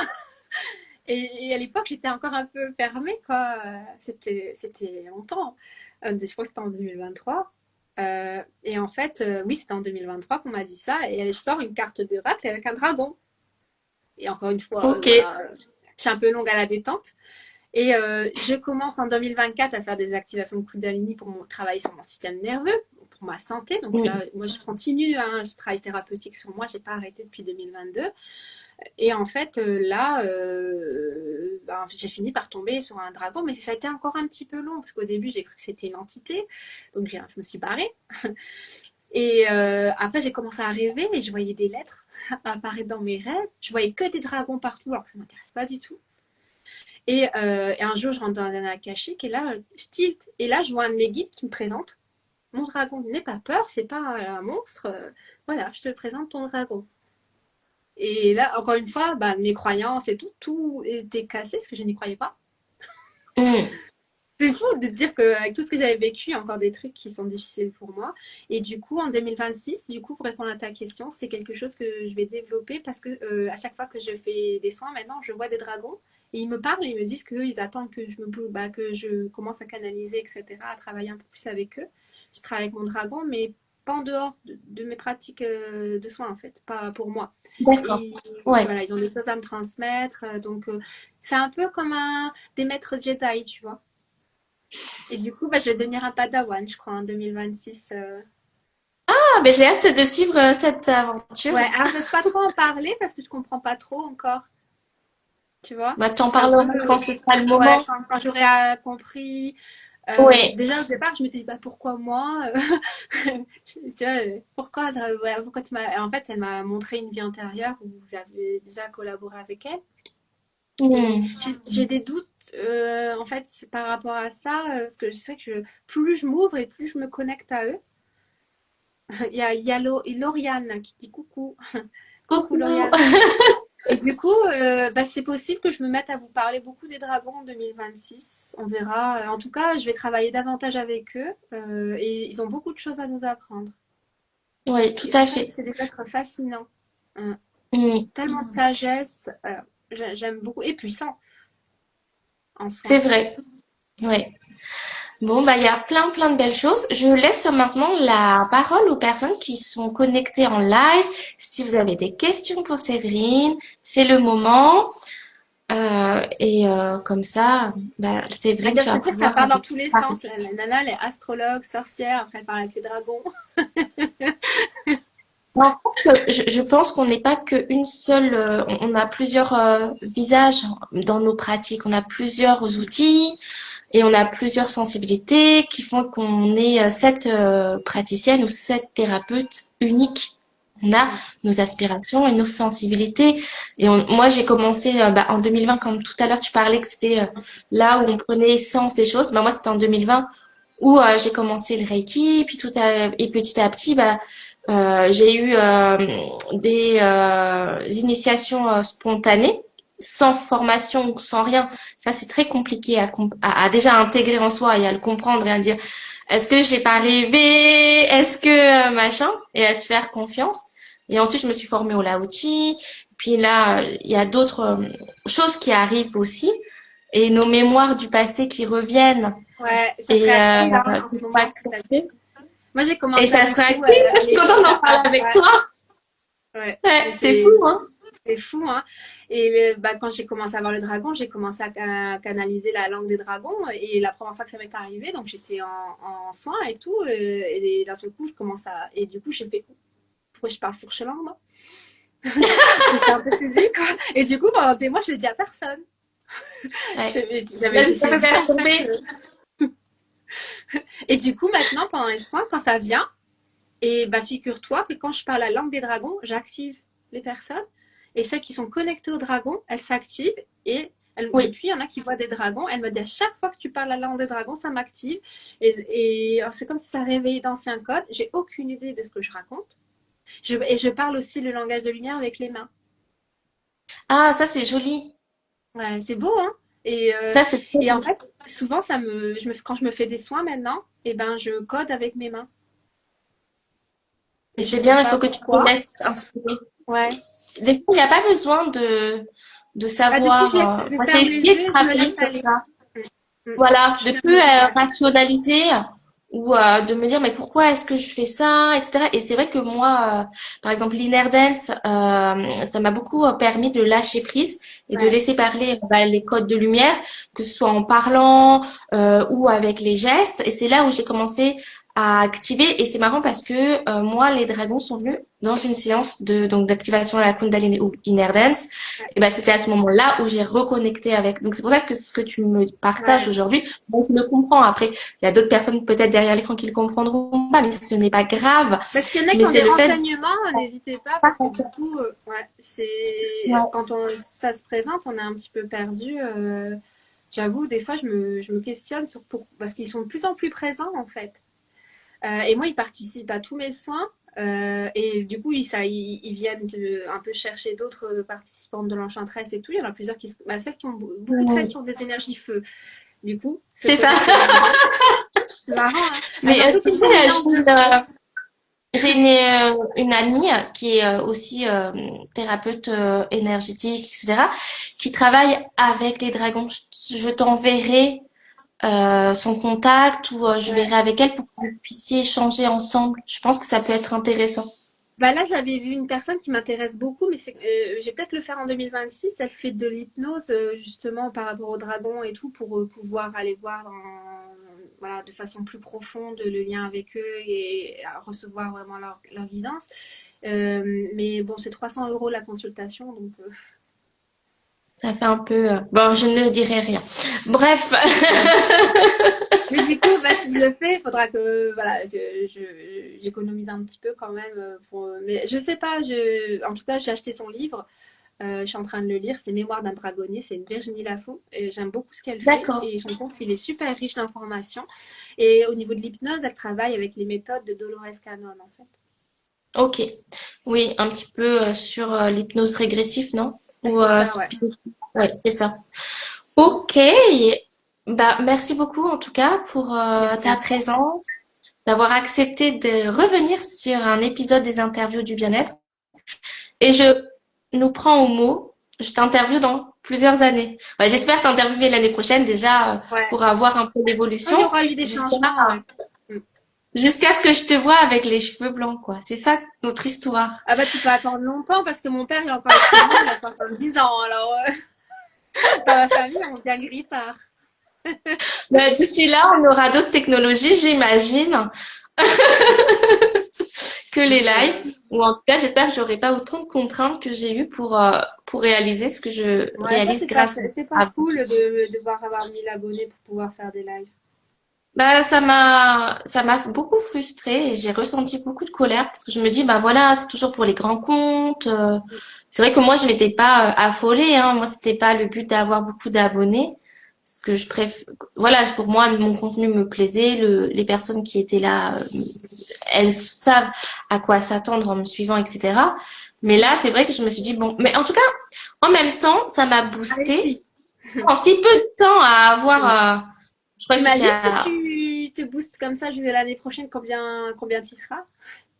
Et à l'époque, j'étais encore un peu fermée, quoi. C'était longtemps. Je crois que c'était en 2023. Et en fait, oui, c'était en 2023 qu'on m'a dit ça. Et je sors une carte d'oracle avec un dragon. Et encore une fois, ok, voilà, je suis un peu longue à la détente. Et je commence en 2024 à faire des activations de Kundalini pour travailler sur mon système nerveux, pour ma santé. Donc oui, là, moi, je continue, hein, je travaille thérapeutique sur moi. J'ai pas arrêté depuis 2022. Et en fait, là, j'ai fini par tomber sur un dragon, mais ça a été encore un petit peu long, parce qu'au début, j'ai cru que c'était une entité, donc je me suis barrée. Et après, j'ai commencé à rêver et je voyais des lettres apparaître dans mes rêves. Je voyais que des dragons partout, alors que ça ne m'intéresse pas du tout. Et un jour, je rentre dans un akashique et là, je tilte. Et là, je vois un de mes guides qui me présente mon dragon. N'aie pas peur, c'est pas un monstre. Voilà, je te présente ton dragon. Et là, encore une fois, bah, mes croyances et tout était cassé parce que je n'y croyais pas. mm, C'est fou de dire qu'avec tout ce que j'avais vécu, il y a encore des trucs qui sont difficiles pour moi. Et du coup, en 2026, du coup, pour répondre à ta question, c'est quelque chose que je vais développer parce que à chaque fois que je fais des soins, maintenant, je vois des dragons et ils me parlent et ils me disent qu'ils attendent que que je commence à canaliser, etc., à travailler un peu plus avec eux. Je travaille avec mon dragon, mais pas en dehors de mes pratiques de soins, en fait, pas pour moi. d'accord. Et Ouais. voilà, ils ont des choses à me transmettre. Donc, c'est un peu comme des maîtres Jedi, tu vois. Et du coup, bah, je vais devenir un padawan, je crois, en 2026. Ah, ben j'ai hâte de suivre cette aventure. Ouais, alors j'ose pas trop en parler parce que je comprends pas trop encore, tu vois. Bah, t'en C'est un peu, parleras quand ce sera le ouais, moment. quand j'aurai compris. Ouais. Déjà au départ, je me suis dit, bah, pourquoi moi? Tu vois, ouais, pourquoi tu m'as. En fait, elle m'a montré une vie antérieure où j'avais déjà collaboré avec elle. Et Mm. j'ai des doutes, en fait, par rapport à ça, parce que je sais que plus je m'ouvre et plus je me connecte à eux. Il y a Lauriane qui dit coucou. Coucou Coucou. Lauriane. Et du coup, bah, c'est possible que je me mette à vous parler beaucoup des dragons en 2026. On verra. En tout cas, je vais travailler davantage avec eux et ils ont beaucoup de choses à nous apprendre. Oui, tout Et je à trouve que fait. c'est des êtres fascinants. Hein. Mm. Tellement de sagesse. J'aime beaucoup. Et puissants en C'est soi. vrai. Ouais. Bon, bah, il y a plein de belles choses. Je laisse maintenant la parole aux personnes qui sont connectées en live. Si vous avez des questions pour Séverine, c'est le moment. Comme ça, bah, Séverine, Il tu faut vas dire que ça pouvoir part dans tous les parler. sens. La nana, elle est astrologue, sorcière. Après, elle parle avec les dragons. En fait, je pense qu'on n'est pas qu'une seule, on a plusieurs visages dans nos pratiques, on a plusieurs outils et on a plusieurs sensibilités qui font qu'on est cette praticienne ou cette thérapeute unique. On a Ouais. nos aspirations et nos sensibilités. Moi, j'ai commencé en 2020, comme tout à l'heure tu parlais que c'était là où on prenait essence des choses. Bah, moi, c'était en 2020 où j'ai commencé le Reiki, puis et petit à petit, j'ai eu des initiations spontanées. sans formation ou sans rien. Ça, c'est très compliqué à déjà intégrer en soi et à le comprendre et à dire, est-ce que j'ai pas rêvé? Est-ce que machin? Et à se faire confiance. Et ensuite, je me suis formée au Lao-Chi. Puis là, il y a d'autres choses qui arrivent aussi. Et nos mémoires du passé qui reviennent. Ouais, ça se Et réactive hein, en qu'il ce faut moment. accepter. Moi, j'ai Et commencé à ça du sera coup actif. Je à suis les contente d'en lire. parler avec toi. Ouais, Ouais, mais c'est fou, hein? c'est fou, hein. Et bah, quand j'ai commencé à voir le dragon, j'ai commencé à canaliser la langue des dragons. Et la première fois que ça m'est arrivé, donc j'étais en soins et tout. Et d'un seul coup, je commence à. Et du coup, j'ai fait pourquoi je parle fourche langue, moi? J'étais un peu saisie, quoi. Et du coup, pendant des mois, je l'ai dit à personne. Ouais. J'avais Là, été je peux saisie, faire en fait. tomber. Et du coup, maintenant, pendant les soins, quand ça vient, et bah, figure-toi que quand je parle la langue des dragons, j'active les personnes. Et celles qui sont connectées aux dragons, elles s'activent. Et Oui. depuis, il y en a qui voient des dragons. Elle me dit à chaque fois que tu parles la langue des dragons, ça m'active. Et c'est comme si ça réveillait d'anciens codes. J'ai aucune idée de ce que je raconte. Et je parle aussi le langage de lumière avec les mains. Ah, ça, c'est joli. Ouais, c'est beau, hein? Et, euh, Ça, c'est très et en beau. fait, souvent, quand je me fais des soins maintenant, eh ben, je code avec mes mains. Et Et je c'est sais bien, il pas faut que tu te pourquoi. laisses inspirer. Ouais. Des fois, il n'y a pas besoin de Bah, du coup, savoir. je Moi, j'ai ferme les essayé de yeux et je me travailler laisse sur aller. ça. Mm, mm. Voilà, Je de ferme plus les yeux. rationaliser ou de me dire mais pourquoi est-ce que je fais ça, etc. Et c'est vrai que moi, par exemple, l'inner dance, ça m'a beaucoup permis de lâcher prise et de Ouais. laisser parler les codes de lumière, que ce soit en parlant ou avec les gestes. Et c'est là où j'ai commencé à activer. Et c'est marrant parce que moi, les dragons sont venus dans une séance de donc d'activation à la Kundalini ou inner dance. Ouais. Et ben c'était à ce moment-là où j'ai reconnecté avec. Donc c'est pour ça que ce que tu me partages Ouais. aujourd'hui, moi je le comprends. Après, il y a d'autres personnes peut-être derrière l'écran qui le comprendront pas, mais ce n'est pas grave. Parce qu'il y en a qui Mais ont c'est des le fait de renseignements, n'hésitez pas, pas parce que du confiance. coup, ouais, c'est Ouais. quand ça se présente, on est un petit peu perdu. J'avoue, des fois, je me questionne parce qu'ils sont de plus en plus présents, en fait. Et moi, ils participent à tous mes soins. Et du coup, ils viennent un peu chercher d'autres participantes de l'Enchantresse et tout. Il y en a plusieurs beaucoup de celles Mm. qui ont des énergies feu. Du coup, se C'est ça. connectent aux énergies. C'est marrant, hein. Elles Mais ont toutes tu une sais, dominance de feu. j'ai une amie qui est aussi thérapeute énergétique, etc., qui travaille avec les dragons. Je t'enverrai son contact ou je Ouais. verrai avec elle pour que vous puissiez échanger ensemble. Je pense que ça peut être intéressant. Bah là, j'avais vu une personne qui m'intéresse beaucoup, mais je vais peut-être le faire en 2026. Elle fait de l'hypnose justement par rapport aux dragons et tout pour pouvoir aller voir voilà, de façon plus profonde le lien avec eux et à recevoir vraiment leur guidance. Mais bon, c'est 300 € la consultation, donc Ça fait un peu... Bon, je ne dirai rien. Bref. ouais. Mais du coup, bah, si je le fais, il faudra que voilà, j'économise un petit peu quand même mais je sais pas. En tout cas, j'ai acheté son livre. Je suis en train de le lire, c'est Mémoire d'un dragonnier, c'est une Virginie Lafont. Et j'aime beaucoup ce qu'elle fait D'accord. et son compte, il est super riche d'informations. Et au niveau de l'hypnose, elle travaille avec les méthodes de Dolores Cannon, en fait. Ok. Oui, un petit peu sur l'hypnose régressive, non? Elle Ou fait ça, ouais. ouais, c'est ça. Ok. Bah, merci beaucoup en tout cas pour Merci ta à toi. présence, d'avoir accepté de revenir sur un épisode des interviews du bien-être. Et je nous prends au mot. Je t'interviewe dans plusieurs années. Ouais, j'espère t'interviewer l'année prochaine déjà Ouais. pour avoir un peu Oh, il y d'évolution aura eu des jusqu'à changements, ouais. Mm. jusqu'à ce que je te vois avec les cheveux blancs, quoi. C'est ça notre histoire. Ah bah tu peux attendre longtemps parce que mon père il a encore les cheveux blancs, il a pas comme 10 ans. Alors dans ma famille on devient gritard. Mais d'ici là, on aura d'autres technologies, j'imagine, que les Mais lives. Ou en tout cas, j'espère que j'aurai pas autant de contraintes que j'ai eu pour réaliser ce que je ouais, ça réalise grâce c'est pas à vous. cool de devoir avoir 1 000 abonnés pour pouvoir faire des lives. Bah, ça m'a beaucoup frustrée et j'ai ressenti beaucoup de colère parce que je me dis, bah voilà, c'est toujours pour les grands comptes. C'est vrai que moi, je m'étais pas affolée, hein. Moi, c'était pas le but d'avoir beaucoup d'abonnés. Parce que je préfère, voilà, pour moi, mon contenu me plaisait. Les personnes qui étaient là, elles savent à quoi s'attendre en me suivant, etc. Mais là, c'est vrai que je me suis dit, bon, mais en tout cas, en même temps, ça m'a boosté. Réussi. En si peu de temps à avoir, je crois que j'étais Imagine si à. tu te boostes comme ça jusqu'à l'année prochaine, combien tu seras?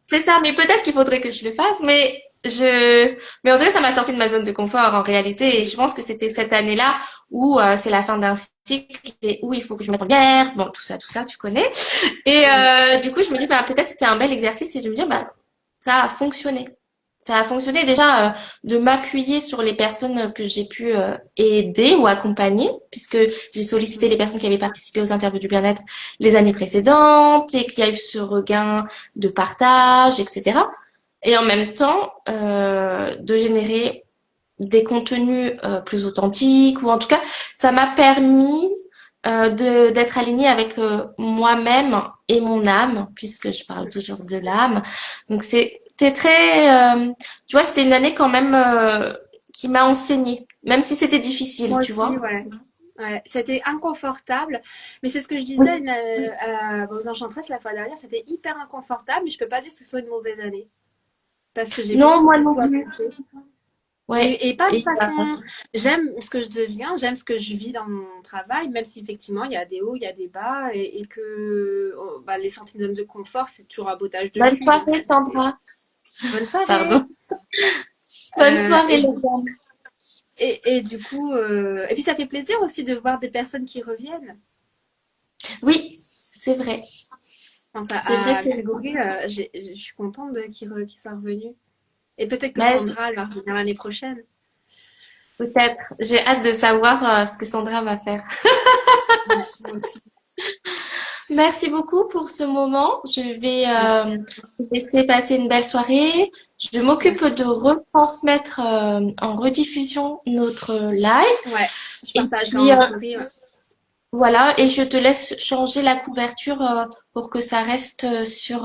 C'est ça, mais peut-être qu'il faudrait que je le fasse, mais en tout cas, ça m'a sorti de ma zone de confort en réalité, et je pense que c'était cette année-là où c'est la fin d'un cycle et où il faut que je me mette en bière, bon, tout ça, tu connais. Et Oui. du coup, je me dis, bah, peut-être que c'était un bel exercice et de me dire, bah, ça a fonctionné. Ça a fonctionné déjà de m'appuyer sur les personnes que j'ai pu aider ou accompagner, puisque j'ai sollicité les personnes qui avaient participé aux interviews du bien-être les années précédentes et qu'il y a eu ce regain de partage, etc. Et en même temps, de générer des contenus plus authentiques, ou en tout cas, ça m'a permis d'être alignée avec moi-même et mon âme, puisque je parle toujours de l'âme. Donc c'était très, tu vois, c'était une année quand même qui m'a enseigné, même si c'était difficile, Moi tu aussi, vois. ouais. Ouais, c'était inconfortable, mais c'est ce que je Oui. disais aux Enchantresses la fois dernière, c'était hyper inconfortable, mais je peux pas dire que ce soit une mauvaise année, parce que j'ai Non, beaucoup, moi non beaucoup plus. avancé. Ouais. Et pas de Et, façon, j'aime ce que je deviens, j'aime ce que je vis dans mon travail, même si effectivement il y a des hauts, il y a des bas, et que bah, les sentiments de confort, c'est toujours un bottage de bonne cul, donc soirée, Sandra. bonne soirée. Pardon. Bonne Et, soirée, les du, gars. et du coup, et puis ça fait plaisir aussi de voir des personnes qui reviennent. Oui, c'est vrai. Pense C'est vrai, à c'est vrai. Grégory, je suis contente qu'il soit revenu. Et peut-être que Mais Sandra, elle va revenir l'année prochaine. peut-être. J'ai hâte de savoir ce que Sandra va faire. Ouais, moi aussi. Merci beaucoup pour ce moment. Je vais Merci à toi. te laisser passer une belle soirée. Je m'occupe Merci. de retransmettre en rediffusion notre live. Ouais, je Et partagerai puis en story. Ouais. voilà, et je te laisse changer la couverture pour que ça reste sur...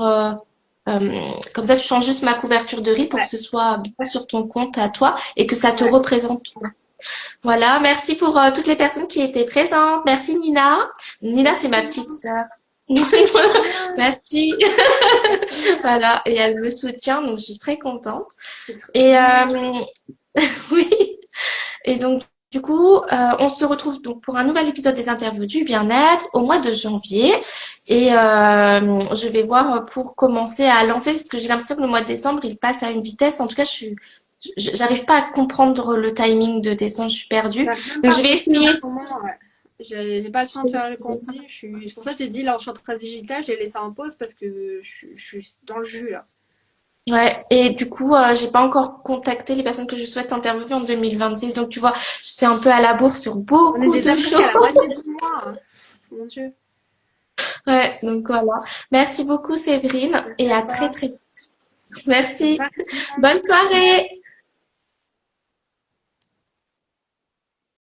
comme ça, tu changes juste ma couverture de riz pour que Ouais, ce soit bien sur ton compte à toi et que ça te ouais. représente toi. Voilà, merci pour toutes les personnes qui étaient présentes. Merci Nina. Nina, c'est Merci ma tout le petite monde. sœur. Ah, Merci. merci Nina. Voilà, et elle me soutient, donc je suis très contente. C'est Et mignon. oui, et donc du coup, on se retrouve donc pour un nouvel épisode des interviews du bien-être au mois de janvier. Et je vais voir pour commencer à lancer, parce que j'ai l'impression que le mois de décembre, il passe à une vitesse. En tout cas, j'arrive pas à comprendre le timing de décembre, je suis perdue. J'arrive même Donc pas à je vais poster en essayer. ce moment. Ouais. J'ai pas le temps de faire le contenu. C'est pour ça que j'ai dit l'enchantresse digitale, j'ai laissé en pause parce que je suis dans le jus là. Ouais, et du coup, j'ai pas encore contacté les personnes que je souhaite interviewer en 2026. Donc, tu vois, je suis un peu à la bourre sur On est beaucoup de déjà presque à choses. la moitié du mois, hein. Mon Dieu. Ouais, donc voilà. Merci beaucoup, Séverine, Merci et à à très, toi. très vite. Bonne Merci. soirée. Bonne soirée.